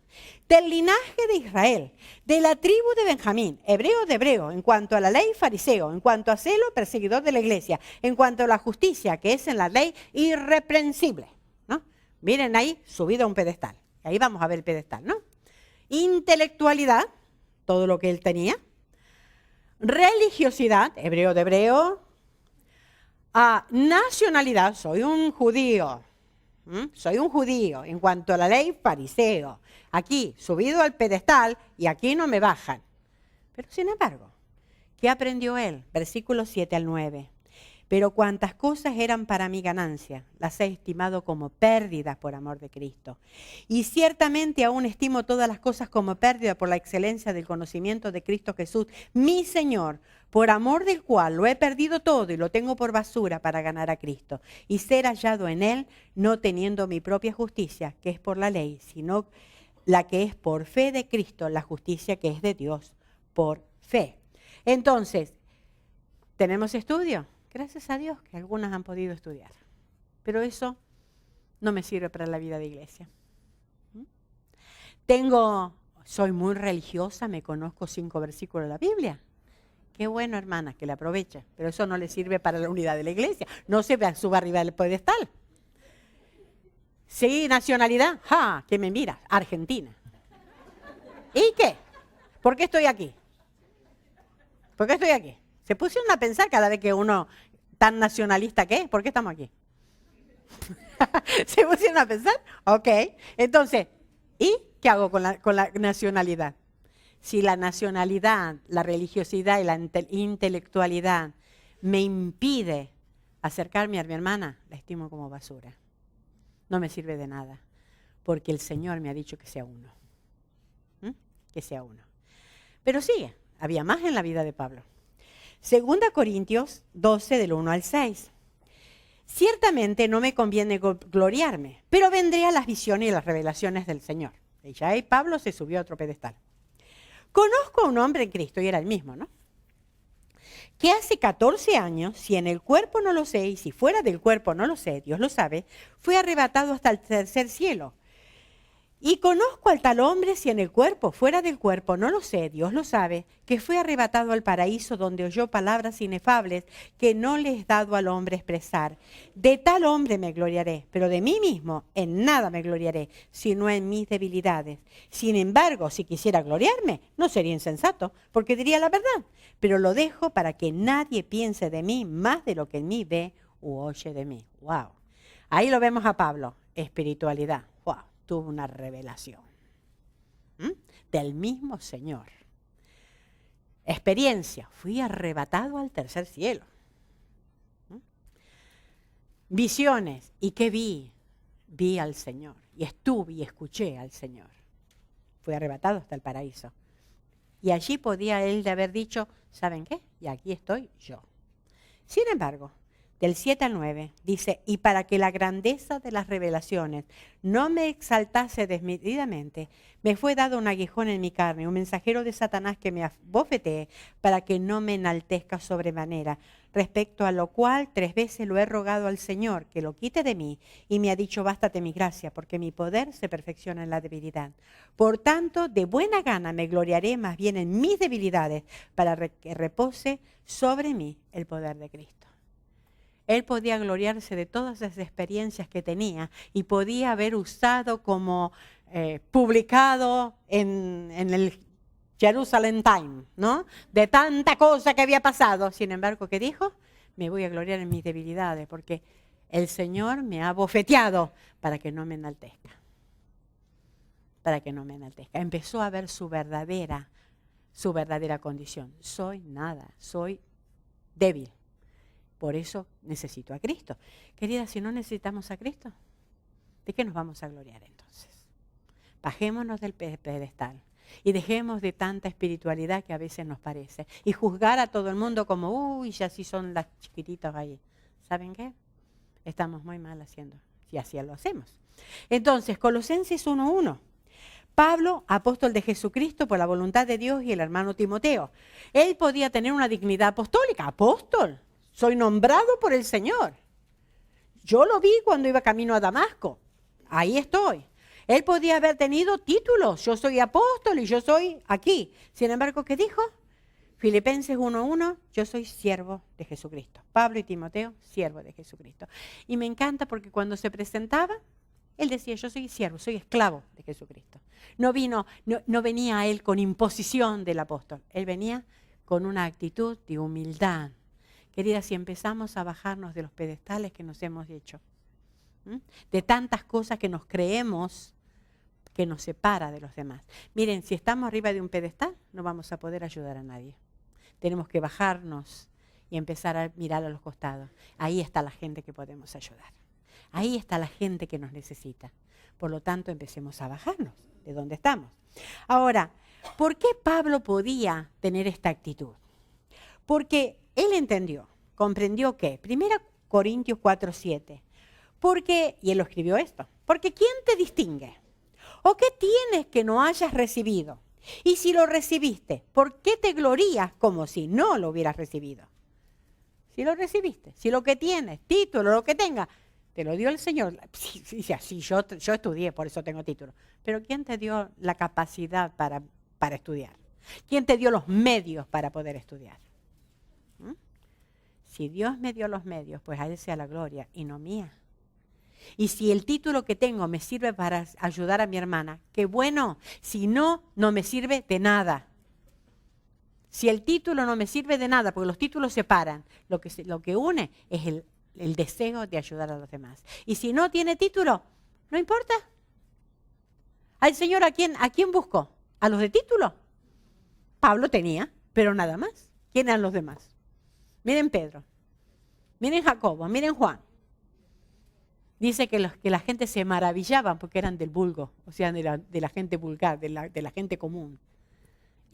del linaje de Israel, de la tribu de Benjamín, hebreo de hebreo, en cuanto a la ley, fariseo, en cuanto a celo, perseguidor de la iglesia, en cuanto a la justicia, que es en la ley, irreprensible, ¿no? Miren ahí, subido a un pedestal. Ahí vamos a ver el pedestal, ¿no? Intelectualidad, todo lo que él tenía. Religiosidad, hebreo de hebreo. Nacionalidad, soy un judío. Soy un judío. En cuanto a la ley, fariseo. Aquí, subido al pedestal, y aquí no me bajan. Pero sin embargo, ¿qué aprendió él? Versículos 7 al 9. Pero cuantas cosas eran para mi ganancia, las he estimado como pérdidas por amor de Cristo. Y ciertamente aún estimo todas las cosas como pérdida por la excelencia del conocimiento de Cristo Jesús, mi Señor, por amor del cual lo he perdido todo y lo tengo por basura para ganar a Cristo y ser hallado en Él, no teniendo mi propia justicia, que es por la ley, sino la que es por fe de Cristo, la justicia que es de Dios, por fe. Entonces, ¿tenemos estudio? Gracias a Dios que algunas han podido estudiar. Pero eso no me sirve para la vida de iglesia. Soy muy religiosa, me conozco 5 versículos de la Biblia. Qué bueno, hermana, que la aproveche. Pero eso no le sirve para la unidad de la iglesia. No se suba arriba del pedestal. Sí, nacionalidad. ¡Ja! ¿Qué me mira? Argentina. ¿Y qué? ¿Por qué estoy aquí? ¿Por qué estoy aquí? Se pusieron a pensar cada vez que uno tan nacionalista que es, ¿por qué estamos aquí? ¿Se pusieron a pensar? Ok. Entonces, ¿y qué hago con la nacionalidad? Si la nacionalidad, la religiosidad y la intelectualidad me impide acercarme a mi hermana, la estimo como basura. No me sirve de nada, porque el Señor me ha dicho que sea uno. Que sea uno. Pero sigue, había más en la vida de Pablo. 2 Corintios 12, del 1 al 6. Ciertamente no me conviene gloriarme, pero vendré a las visiones y las revelaciones del Señor. Y ya ahí Pablo se subió a otro pedestal. Conozco a un hombre en Cristo, y era el mismo, ¿no? Que hace 14 años, si en el cuerpo no lo sé, y si fuera del cuerpo no lo sé, Dios lo sabe, fue arrebatado hasta el tercer cielo. Y conozco al tal hombre, si en el cuerpo, fuera del cuerpo, no lo sé, Dios lo sabe, que fue arrebatado al paraíso donde oyó palabras inefables que no le es dado al hombre expresar. De tal hombre me gloriaré, pero de mí mismo en nada me gloriaré, sino en mis debilidades. Sin embargo, si quisiera gloriarme, no sería insensato, porque diría la verdad, pero lo dejo para que nadie piense de mí más de lo que en mí ve u oye de mí. ¡Wow! Ahí lo vemos a Pablo, espiritualidad. ¡Wow! Tuvo una revelación del mismo Señor. Experiencia, fui arrebatado al tercer cielo. Visiones, ¿y qué vi? Vi al Señor, y estuve y escuché al Señor. Fui arrebatado hasta el paraíso. Y allí podía él de haber dicho, ¿saben qué? Y aquí estoy yo. Sin embargo, del 7 al 9, dice, y para que la grandeza de las revelaciones no me exaltase desmedidamente, me fue dado un aguijón en mi carne, un mensajero de Satanás que me abofetee para que no me enaltezca sobremanera, respecto a lo cual 3 veces lo he rogado al Señor que lo quite de mí, y me ha dicho, bástate mi gracia, porque mi poder se perfecciona en la debilidad. Por tanto, de buena gana me gloriaré más bien en mis debilidades, para que repose sobre mí el poder de Cristo. Él podía gloriarse de todas esas experiencias que tenía y podía haber usado como publicado en el Jerusalem Times, ¿no? De tanta cosa que había pasado. Sin embargo, ¿qué dijo? Me voy a gloriar en mis debilidades porque el Señor me ha bofeteado para que no me enaltezca. Para que no me enaltezca. Empezó a ver su verdadera condición. Soy nada, soy débil. Por eso necesito a Cristo. Querida, si no necesitamos a Cristo, ¿de qué nos vamos a gloriar entonces? Bajémonos del pedestal y dejemos de tanta espiritualidad que a veces nos parece. Y juzgar a todo el mundo como, uy, ya sí son las chiquititas ahí. ¿Saben qué? Estamos muy mal haciendo, si así lo hacemos. Entonces, Colosenses 1:1. Pablo, apóstol de Jesucristo por la voluntad de Dios, y el hermano Timoteo. Él podía tener una dignidad apostólica. Apóstol. Soy nombrado por el Señor. Yo lo vi cuando iba camino a Damasco. Ahí estoy. Él podía haber tenido títulos, yo soy apóstol y yo soy aquí. Sin embargo, ¿qué dijo? Filipenses 1:1, yo soy siervo de Jesucristo. Pablo y Timoteo, siervo de Jesucristo. Y me encanta porque cuando se presentaba, él decía, yo soy siervo, soy esclavo de Jesucristo. No venía a él con imposición del apóstol, él venía con una actitud de humildad. Queridas, si empezamos a bajarnos de los pedestales que nos hemos hecho, de tantas cosas que nos creemos que nos separa de los demás. Miren, si estamos arriba de un pedestal, no vamos a poder ayudar a nadie. Tenemos que bajarnos y empezar a mirar a los costados. Ahí está la gente que podemos ayudar. Ahí está la gente que nos necesita. Por lo tanto, empecemos a bajarnos de donde estamos. Ahora, ¿por qué Pablo podía tener esta actitud? Porque él entendió, comprendió que, 1 Corintios 4:7, porque, y él lo escribió esto, porque ¿quién te distingue? ¿O qué tienes que no hayas recibido? Y si lo recibiste, ¿por qué te glorías como si no lo hubieras recibido? Si lo recibiste, si lo que tienes, título, lo que tengas, te lo dio el Señor. Sí, yo estudié, por eso tengo título. Pero ¿quién te dio la capacidad para estudiar? ¿Quién te dio los medios para poder estudiar? Si Dios me dio los medios, pues a Él sea la gloria y no mía. Y si el título que tengo me sirve para ayudar a mi hermana, qué bueno. Si no, no me sirve de nada. Si el título no me sirve de nada, porque los títulos separan, lo que une es el deseo de ayudar a los demás. Y si no tiene título, no importa. ¿Al Señor a quién buscó? ¿A los de título? Pablo tenía, pero nada más. ¿Quién eran los demás? Miren Pedro, miren Jacobo, miren Juan. Dice que la gente se maravillaban porque eran del vulgo, o sea, de la gente vulgar, de la gente común.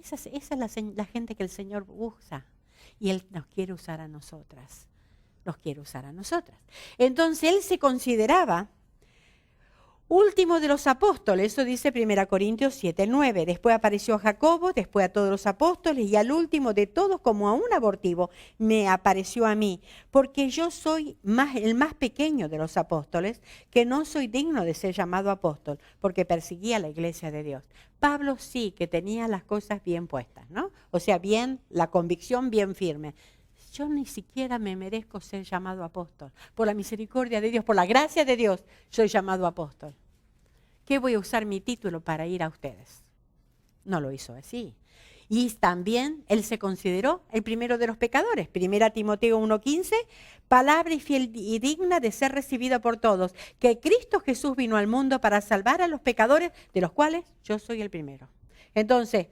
Esa es la gente que el Señor usa. Y Él nos quiere usar a nosotras. Nos quiere usar a nosotras. Entonces Él se consideraba último de los apóstoles, eso dice 1 Corintios 7:9. Después apareció a Jacobo, después a todos los apóstoles y al último de todos, como a un abortivo, me apareció a mí. Porque yo soy el más pequeño de los apóstoles, que no soy digno de ser llamado apóstol, porque perseguía la iglesia de Dios. Pablo sí que tenía las cosas bien puestas, ¿no? O sea, la convicción bien firme. Yo ni siquiera me merezco ser llamado apóstol. Por la misericordia de Dios, por la gracia de Dios, soy llamado apóstol. ¿Qué voy a usar mi título para ir a ustedes? No lo hizo así. Y también él se consideró el primero de los pecadores. 1 Timoteo 1:15, palabra y fiel y digna de ser recibida por todos, que Cristo Jesús vino al mundo para salvar a los pecadores, de los cuales yo soy el primero. Entonces,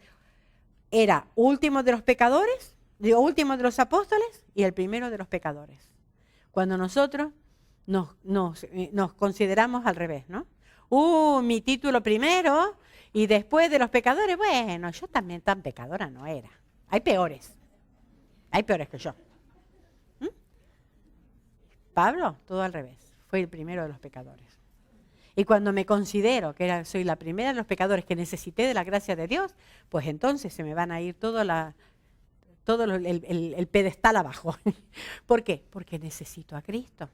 era último de los pecadores, último de los apóstoles y el primero de los pecadores. Cuando nosotros nos consideramos al revés, ¿no? Mi título primero y después de los pecadores, bueno, yo también tan pecadora no era. Hay peores que yo. Pablo, todo al revés, fue el primero de los pecadores. Y cuando me considero que soy la primera de los pecadores que necesité de la gracia de Dios, pues entonces se me van a ir todo el pedestal abajo. ¿Por qué? Porque necesito a Cristo.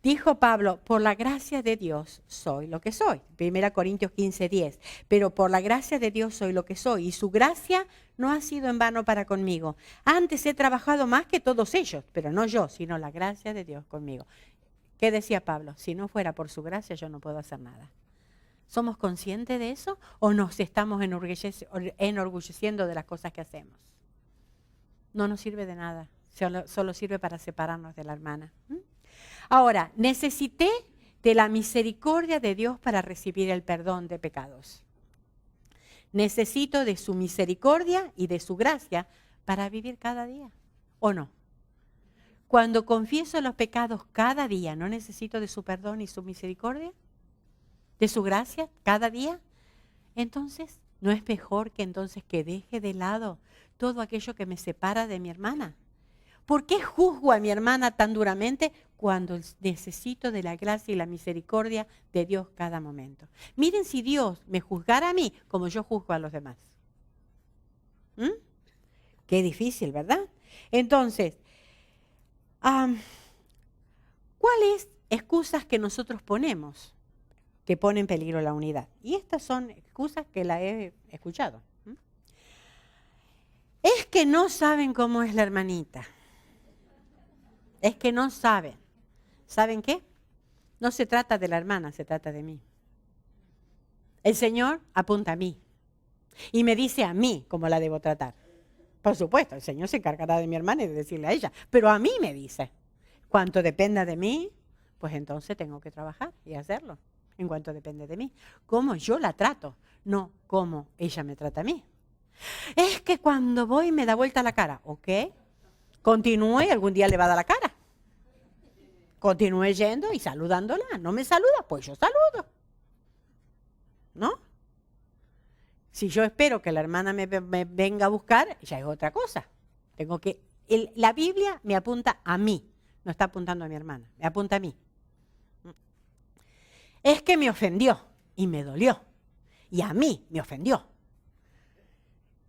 Dijo Pablo, por la gracia de Dios soy lo que soy. 1 Corintios 15:10. Pero por la gracia de Dios soy lo que soy. Y su gracia no ha sido en vano para conmigo. Antes he trabajado más que todos ellos, pero no yo, sino la gracia de Dios conmigo. ¿Qué decía Pablo? Si no fuera por su gracia, yo no puedo hacer nada. ¿Somos conscientes de eso o nos estamos enorgulleciendo de las cosas que hacemos? No nos sirve de nada, solo sirve para separarnos de la hermana. Ahora, necesité de la misericordia de Dios para recibir el perdón de pecados. Necesito de su misericordia y de su gracia para vivir cada día, ¿o no? Cuando confieso los pecados cada día, ¿no necesito de su perdón y su misericordia? ¿De su gracia cada día? Entonces, ¿no es mejor que deje de lado todo aquello que me separa de mi hermana? ¿Por qué juzgo a mi hermana tan duramente cuando necesito de la gracia y la misericordia de Dios cada momento? Miren si Dios me juzgara a mí como yo juzgo a los demás. Qué difícil, ¿verdad? Entonces, ¿cuáles excusas que nosotros ponemos que pone en peligro la unidad. Y estas son excusas que la he escuchado. Es que no saben cómo es la hermanita. Es que no saben. ¿Saben qué? No se trata de la hermana, se trata de mí. El Señor apunta a mí y me dice a mí cómo la debo tratar. Por supuesto, el Señor se encargará de mi hermana y de decirle a ella, pero a mí me dice. Cuanto dependa de mí, pues entonces tengo que trabajar y hacerlo. En cuanto depende de mí. Cómo yo la trato, no cómo ella me trata a mí. Es que cuando voy me da vuelta la cara. ¿Ok? Continúe y algún día le va a dar la cara. Continúe yendo y saludándola. ¿No me saluda? Pues yo saludo. ¿No? Si yo espero que la hermana me venga a buscar, ya es otra cosa. Tengo que... la Biblia me apunta a mí. No está apuntando a mi hermana. Me apunta a mí. Es que me ofendió y me dolió. Y a mí me ofendió.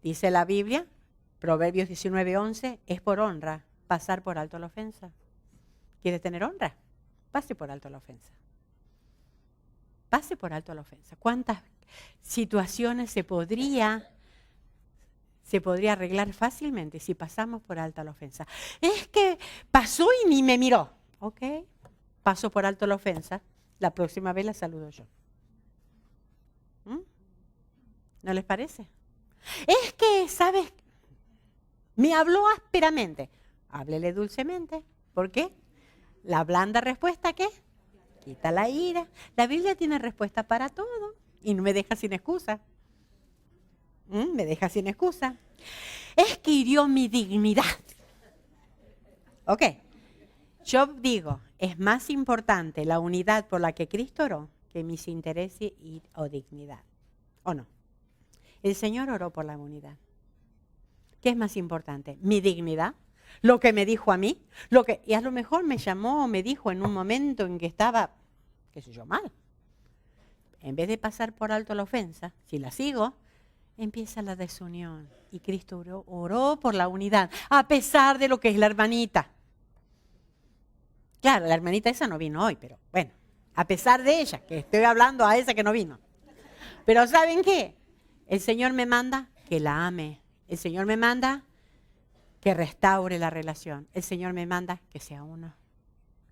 Dice la Biblia, Proverbios 19:11, es por honra pasar por alto la ofensa. ¿Quiere tener honra? Pase por alto la ofensa. Pase por alto la ofensa. ¿Cuántas situaciones se podría arreglar fácilmente si pasamos por alto la ofensa? Es que pasó y ni me miró. Ok, paso por alto la ofensa. La próxima vez la saludo yo. ¿No les parece? Es que, ¿sabes? Me habló ásperamente. Háblele dulcemente. ¿Por qué? La blanda respuesta, ¿qué? Quita la ira. La Biblia tiene respuesta para todo. Y no me deja sin excusa. Me deja sin excusa. Es que hirió mi dignidad. Ok. Yo digo, es más importante la unidad por la que Cristo oró que mis intereses o dignidad. ¿O no? El Señor oró por la unidad. ¿Qué es más importante? ¿Mi dignidad? ¿Lo que me dijo a mí? Y a lo mejor me llamó o me dijo en un momento en que estaba, qué sé yo, mal. En vez de pasar por alto la ofensa, si la sigo, empieza la desunión. Y Cristo oró por la unidad, a pesar de lo que es la hermanita. Claro, la hermanita esa no vino hoy, pero bueno, a pesar de ella, que estoy hablando a esa que no vino. Pero ¿saben qué? El Señor me manda que la ame. El Señor me manda que restaure la relación. El Señor me manda que sea uno.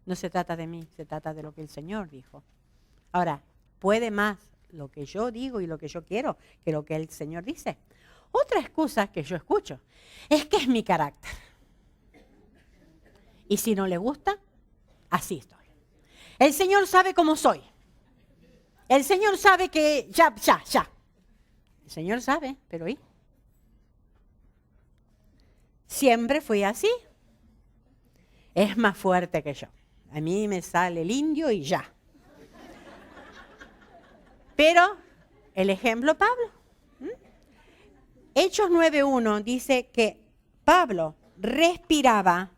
No se trata de mí, se trata de lo que el Señor dijo. Ahora, ¿puede más lo que yo digo y lo que yo quiero que lo que el Señor dice? Otra excusa que yo escucho es que es mi carácter. Y si no le gusta, así estoy. El Señor sabe cómo soy. El Señor sabe que ya. El Señor sabe, pero ¿y? Siempre fui así. Es más fuerte que yo. A mí me sale el indio y ya. Pero el ejemplo Pablo. Hechos 9:1 dice que Pablo respiraba,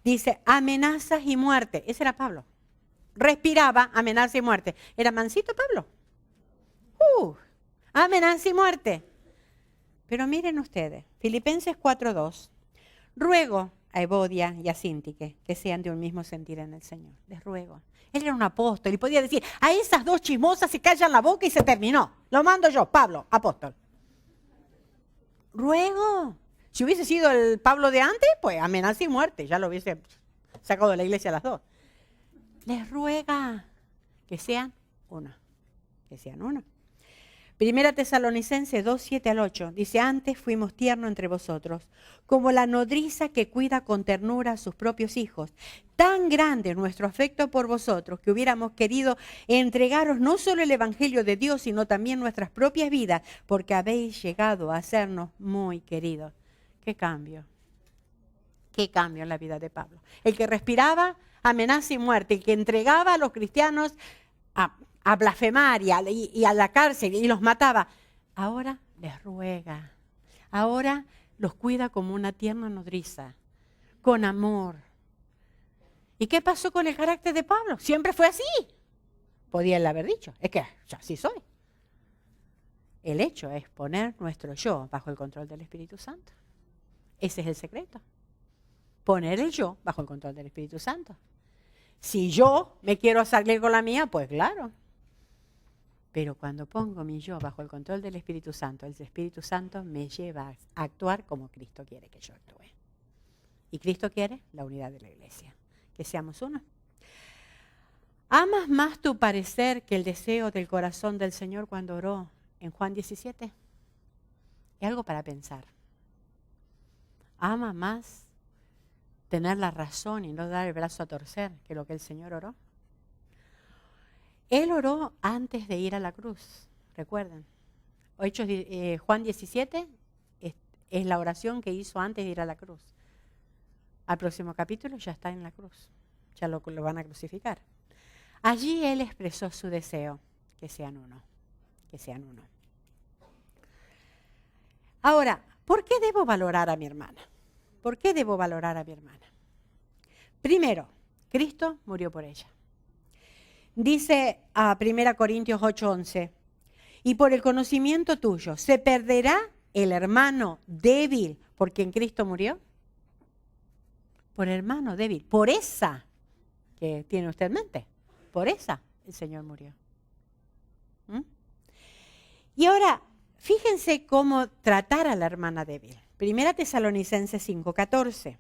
dice, amenazas y muerte. Ese era Pablo. Respiraba, amenaza y muerte. ¿Era mansito Pablo? Amenaza y muerte. Pero miren ustedes, Filipenses 4:2. Ruego a Evodia y a Síntique que sean de un mismo sentir en el Señor. Les ruego. Él era un apóstol y podía decir, a esas dos chismosas se callan la boca y se terminó. Lo mando yo, Pablo, apóstol. Ruego. Si hubiese sido el Pablo de antes, pues amenaza y muerte. Ya lo hubiese sacado de la iglesia a las dos. Les ruega que sean uno. Que sean uno. Primera Tesalonicenses 2:7-8 dice, antes fuimos tiernos entre vosotros, como la nodriza que cuida con ternura a sus propios hijos. Tan grande es nuestro afecto por vosotros que hubiéramos querido entregaros no solo el Evangelio de Dios, sino también nuestras propias vidas, porque habéis llegado a hacernos muy queridos. ¡Qué cambio! ¡Qué cambio en la vida de Pablo! El que respiraba amenaza y muerte, el que entregaba a los cristianos a blasfemar y a la cárcel y los mataba. Ahora les ruega. Ahora los cuida como una tierna nodriza, con amor. ¿Y qué pasó con el carácter de Pablo? Siempre fue así. Podía él haber dicho, es que yo así soy. El hecho es poner nuestro yo bajo el control del Espíritu Santo. Ese es el secreto. Poner el yo bajo el control del Espíritu Santo. Si yo me quiero salir con la mía, pues claro. Pero cuando pongo mi yo bajo el control del Espíritu Santo, el Espíritu Santo me lleva a actuar como Cristo quiere que yo actúe. Y Cristo quiere la unidad de la iglesia, que seamos uno. ¿Amas más tu parecer que el deseo del corazón del Señor cuando oró en Juan 17? Es algo para pensar. ¿Ama más tener la razón y no dar el brazo a torcer que lo que el Señor oró? Él oró antes de ir a la cruz, recuerden. Juan 17 es la oración que hizo antes de ir a la cruz. Al próximo capítulo ya está en la cruz, ya lo van a crucificar. Allí Él expresó su deseo, que sean uno, que sean uno. Ahora, ¿por qué debo valorar a mi hermana? ¿Por qué debo valorar a mi hermana? Primero, Cristo murió por ella. Dice a 1 Corintios 8:11, y por el conocimiento tuyo, ¿se perderá el hermano débil por quien Cristo murió? Por hermano débil, por esa que tiene usted en mente, por esa el Señor murió. ¿Mm? Y ahora, fíjense cómo tratar a la hermana débil. 1 Tesalonicenses 5:14.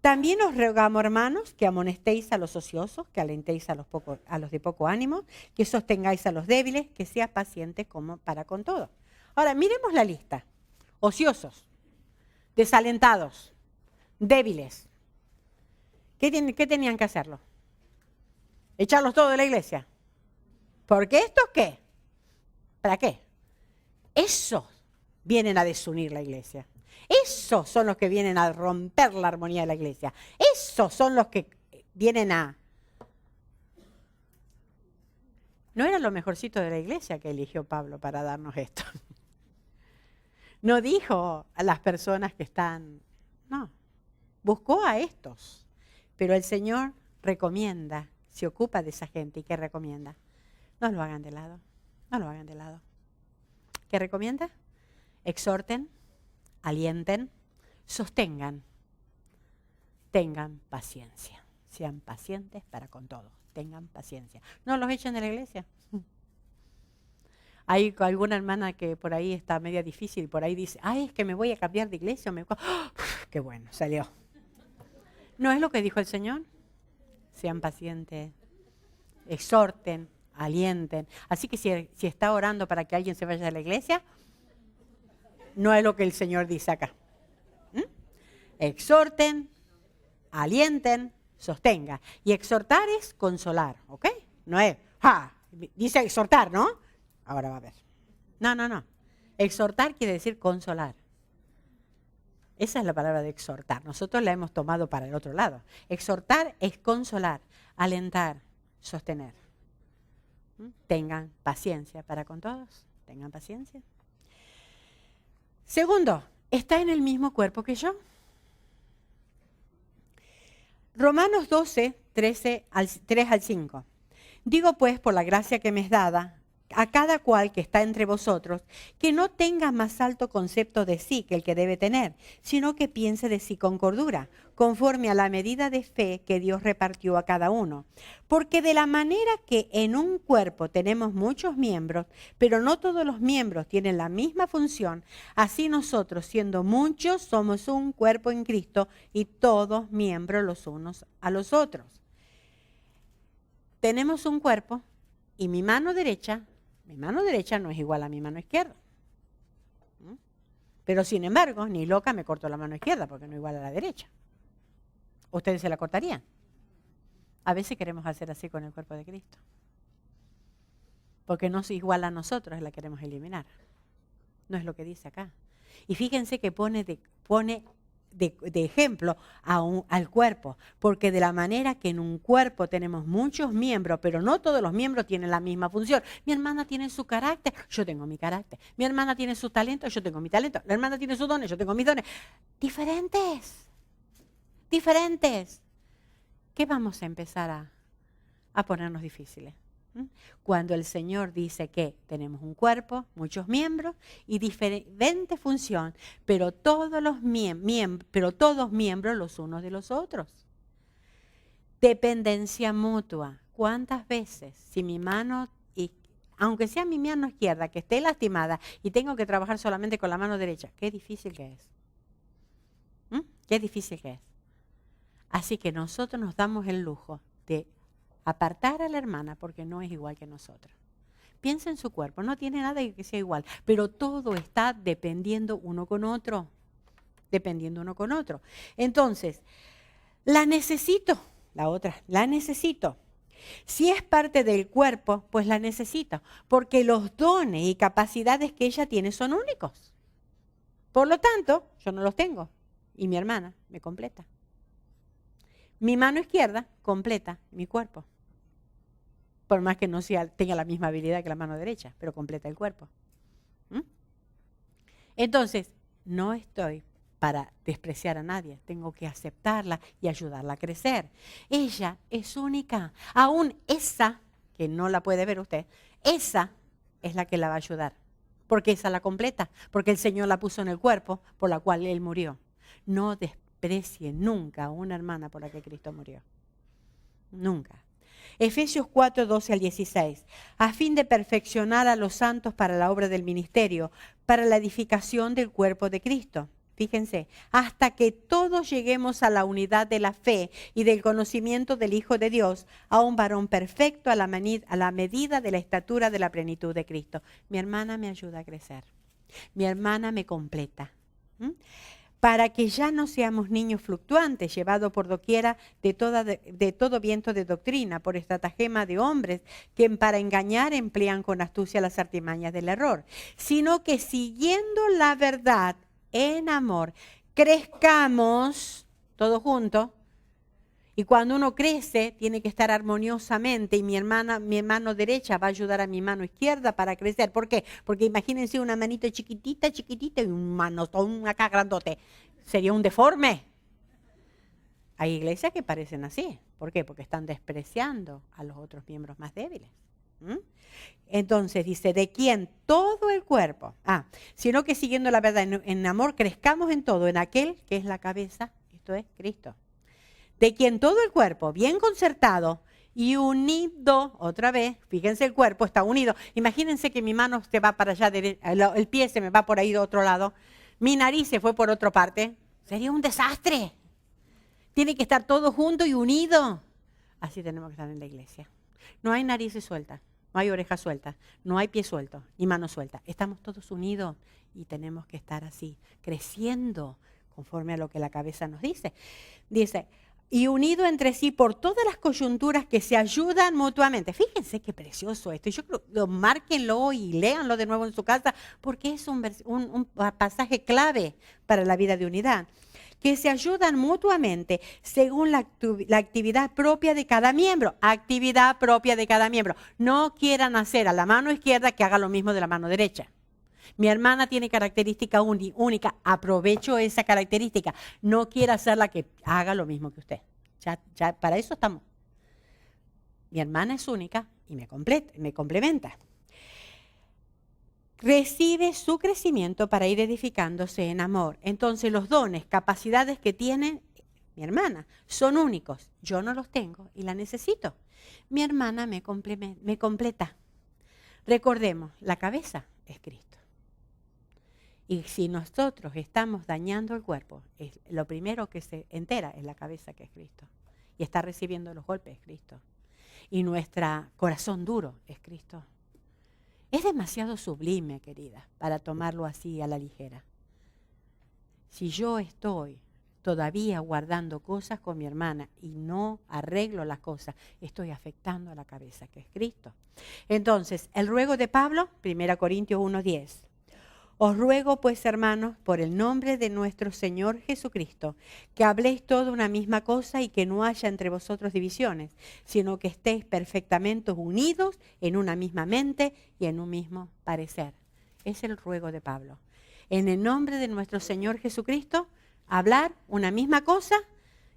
También os rogamos, hermanos, que amonestéis a los ociosos, que alentéis a los de poco ánimo, que sostengáis a los débiles, que seas pacientes como para con todo. Ahora, miremos la lista. Ociosos, desalentados, débiles. ¿Qué tenían que hacerlo? ¿Echarlos todos de la iglesia? ¿Porque estos qué? ¿Para qué? Esos vienen a desunir la iglesia. Esos son los que vienen a romper la armonía de la iglesia. Esos son los que vienen a... No era lo mejorcito de la iglesia que eligió Pablo para darnos esto. No dijo a las personas que están... No, buscó a estos. Pero el Señor recomienda, se ocupa de esa gente. ¿Y qué recomienda? No lo hagan de lado, no lo hagan de lado. ¿Qué recomienda? Exhorten, alienten, sostengan, tengan paciencia. Sean pacientes para con todos, tengan paciencia. No los echen de la iglesia. Hay alguna hermana que por ahí está media difícil y por ahí dice, ay, es que me voy a cambiar de iglesia. ¡Oh! Qué bueno, salió. ¿No es lo que dijo el Señor? Sean pacientes, exhorten, alienten. Así que si está orando para que alguien se vaya de la iglesia, no es lo que el Señor dice acá. Exhorten, alienten, sostenga. Y exhortar es consolar, ¿ok? No es, dice exhortar, ¿no? Ahora va a ver. No. Exhortar quiere decir consolar. Esa es la palabra de exhortar. Nosotros la hemos tomado para el otro lado. Exhortar es consolar, alentar, sostener. Tengan paciencia para con todos. Tengan paciencia. Segundo, está en el mismo cuerpo que yo. Romanos 12, 3 al 5. Digo pues, por la gracia que me es dada, a cada cual que está entre vosotros, que no tenga más alto concepto de sí que el que debe tener, sino que piense de sí con cordura, conforme a la medida de fe que Dios repartió a cada uno. Porque de la manera que en un cuerpo tenemos muchos miembros, pero no todos los miembros tienen la misma función, así nosotros, siendo muchos, somos un cuerpo en Cristo y todos miembros los unos a los otros. Tenemos un cuerpo y mi mano derecha no es igual a mi mano izquierda. Pero sin embargo, ni loca me corto la mano izquierda porque no es igual a la derecha. ¿Ustedes se la cortarían? A veces queremos hacer así con el cuerpo de Cristo. Porque no es igual a nosotros, la queremos eliminar. No es lo que dice acá. Y fíjense que pone de ejemplo al cuerpo, porque de la manera que en un cuerpo tenemos muchos miembros, pero no todos los miembros tienen la misma función. Mi hermana tiene su carácter, yo tengo mi carácter. Mi hermana tiene su talento, yo tengo mi talento. La hermana tiene sus dones, yo tengo mis dones. Diferentes. ¿Qué vamos a empezar a ponernos difíciles? Cuando el Señor dice que tenemos un cuerpo, muchos miembros y diferente función, pero todos miembros los unos de los otros. Dependencia mutua. ¿Cuántas veces si mi mano aunque sea mi mano izquierda, que esté lastimada y tengo que trabajar solamente con la mano derecha, qué difícil que es. Qué difícil que es. Así que nosotros nos damos el lujo de apartar a la hermana porque no es igual que nosotros. Piensa en su cuerpo, no tiene nada que sea igual, pero todo está dependiendo uno con otro. Dependiendo uno con otro. Entonces, la necesito, la otra, la necesito. Si es parte del cuerpo, pues la necesito, porque los dones y capacidades que ella tiene son únicos. Por lo tanto, yo no los tengo y mi hermana me completa. Mi mano izquierda completa mi cuerpo. Por más que no tenga la misma habilidad que la mano derecha, pero completa el cuerpo. Entonces, no estoy para despreciar a nadie. Tengo que aceptarla y ayudarla a crecer. Ella es única. Aún esa, que no la puede ver usted, esa es la que la va a ayudar. Porque esa la completa. Porque el Señor la puso en el cuerpo por la cual Él murió. No desprecie nunca a una hermana por la que Cristo murió. Nunca. Efesios 4, 12 al 16. A fin de perfeccionar a los santos para la obra del ministerio, para la edificación del cuerpo de Cristo. Fíjense, hasta que todos lleguemos a la unidad de la fe y del conocimiento del Hijo de Dios, a un varón perfecto a la medida de la estatura de la plenitud de Cristo. Mi hermana me ayuda a crecer. Mi hermana me completa. Para que ya no seamos niños fluctuantes, llevados por doquiera de todo viento de doctrina, por estratagema de hombres que para engañar emplean con astucia las artimañas del error, sino que siguiendo la verdad en amor, crezcamos todos juntos. Y cuando uno crece, tiene que estar armoniosamente y mi mano derecha va a ayudar a mi mano izquierda para crecer. ¿Por qué? Porque imagínense una manito chiquitita y un manotón acá grandote. Sería un deforme. Hay iglesias que parecen así. ¿Por qué? Porque están despreciando a los otros miembros más débiles. Entonces dice, de quien todo el cuerpo, sino que siguiendo la verdad en amor, crezcamos en todo, en aquel que es la cabeza, esto es Cristo. De quien todo el cuerpo, bien concertado y unido, otra vez, fíjense, el cuerpo está unido. Imagínense que mi mano se va para allá, el pie se me va por ahí de otro lado, mi nariz se fue por otra parte, sería un desastre. Tiene que estar todo junto y unido. Así tenemos que estar en la iglesia. No hay narices sueltas, no hay orejas sueltas, no hay pies sueltos ni manos sueltas. Estamos todos unidos y tenemos que estar así, creciendo conforme a lo que la cabeza nos dice. Dice, y unido entre sí por todas las coyunturas que se ayudan mutuamente. Fíjense qué precioso esto. Yo creo, márquenlo y léanlo de nuevo en su casa porque es un pasaje clave para la vida de unidad. Que se ayudan mutuamente según la actividad propia de cada miembro. Actividad propia de cada miembro. No quieran hacer a la mano izquierda que haga lo mismo de la mano derecha. Mi hermana tiene característica única, aprovecho esa característica. No quiera hacerla que haga lo mismo que usted. Ya para eso estamos. Mi hermana es única y me complementa. Recibe su crecimiento para ir edificándose en amor. Entonces los dones, capacidades que tiene mi hermana son únicos. Yo no los tengo y la necesito. Mi hermana me completa. Recordemos, la cabeza es Cristo. Y si nosotros estamos dañando el cuerpo, lo primero que se entera es la cabeza, que es Cristo. Y está recibiendo los golpes es Cristo. Y nuestro corazón duro es Cristo. Es demasiado sublime, querida, para tomarlo así a la ligera. Si yo estoy todavía guardando cosas con mi hermana y no arreglo las cosas, estoy afectando a la cabeza, que es Cristo. Entonces, el ruego de Pablo, 1 Corintios 1:10. Os ruego, pues, hermanos, por el nombre de nuestro Señor Jesucristo, que habléis toda una misma cosa y que no haya entre vosotros divisiones, sino que estéis perfectamente unidos en una misma mente y en un mismo parecer. Es el ruego de Pablo. En el nombre de nuestro Señor Jesucristo, hablar una misma cosa,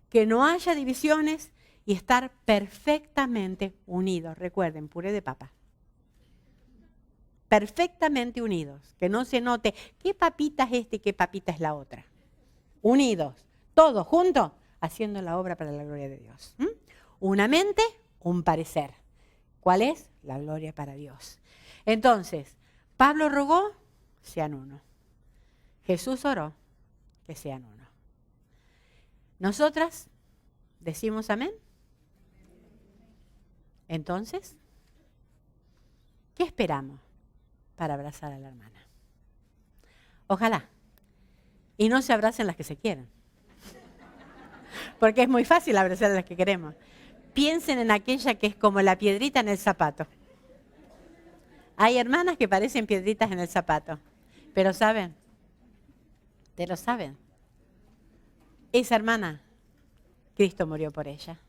que no haya divisiones y estar perfectamente unidos. Recuerden, puré de papa. Perfectamente unidos, que no se note qué papita es y qué papita es la otra. Unidos, todos juntos, haciendo la obra para la gloria de Dios. Una mente, un parecer. ¿Cuál es? La gloria para Dios. Entonces, Pablo rogó, sean uno. Jesús oró, que sean uno. Nosotras decimos amén. Entonces, ¿qué esperamos para abrazar a la hermana? Ojalá. Y no se abracen las que se quieren. Porque es muy fácil abrazar a las que queremos. Piensen en aquella que es como la piedrita en el zapato. Hay hermanas que parecen piedritas en el zapato. Pero ¿saben? ¿Te lo saben? Esa hermana, Cristo murió por ella.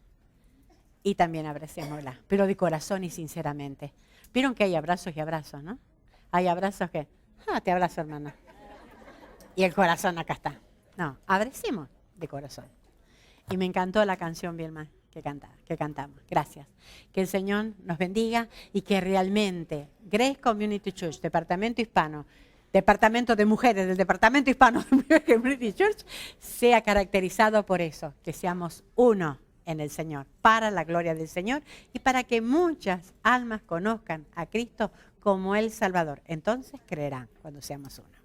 Y también abracémosla, pero de corazón y sinceramente. Vieron que hay abrazos y abrazos, ¿no? Hay abrazos que, te abrazo, hermana. Y el corazón acá está. No, abracemos de corazón. Y me encantó la canción, Vilma, que cantamos. Gracias. Que el Señor nos bendiga y que realmente Grace Community Church, Departamento Hispano, Departamento de Mujeres del Departamento Hispano de Grace Community Church, sea caracterizado por eso, que seamos uno en el Señor, para la gloria del Señor y para que muchas almas conozcan a Cristo como el Salvador. Entonces creerán cuando seamos uno.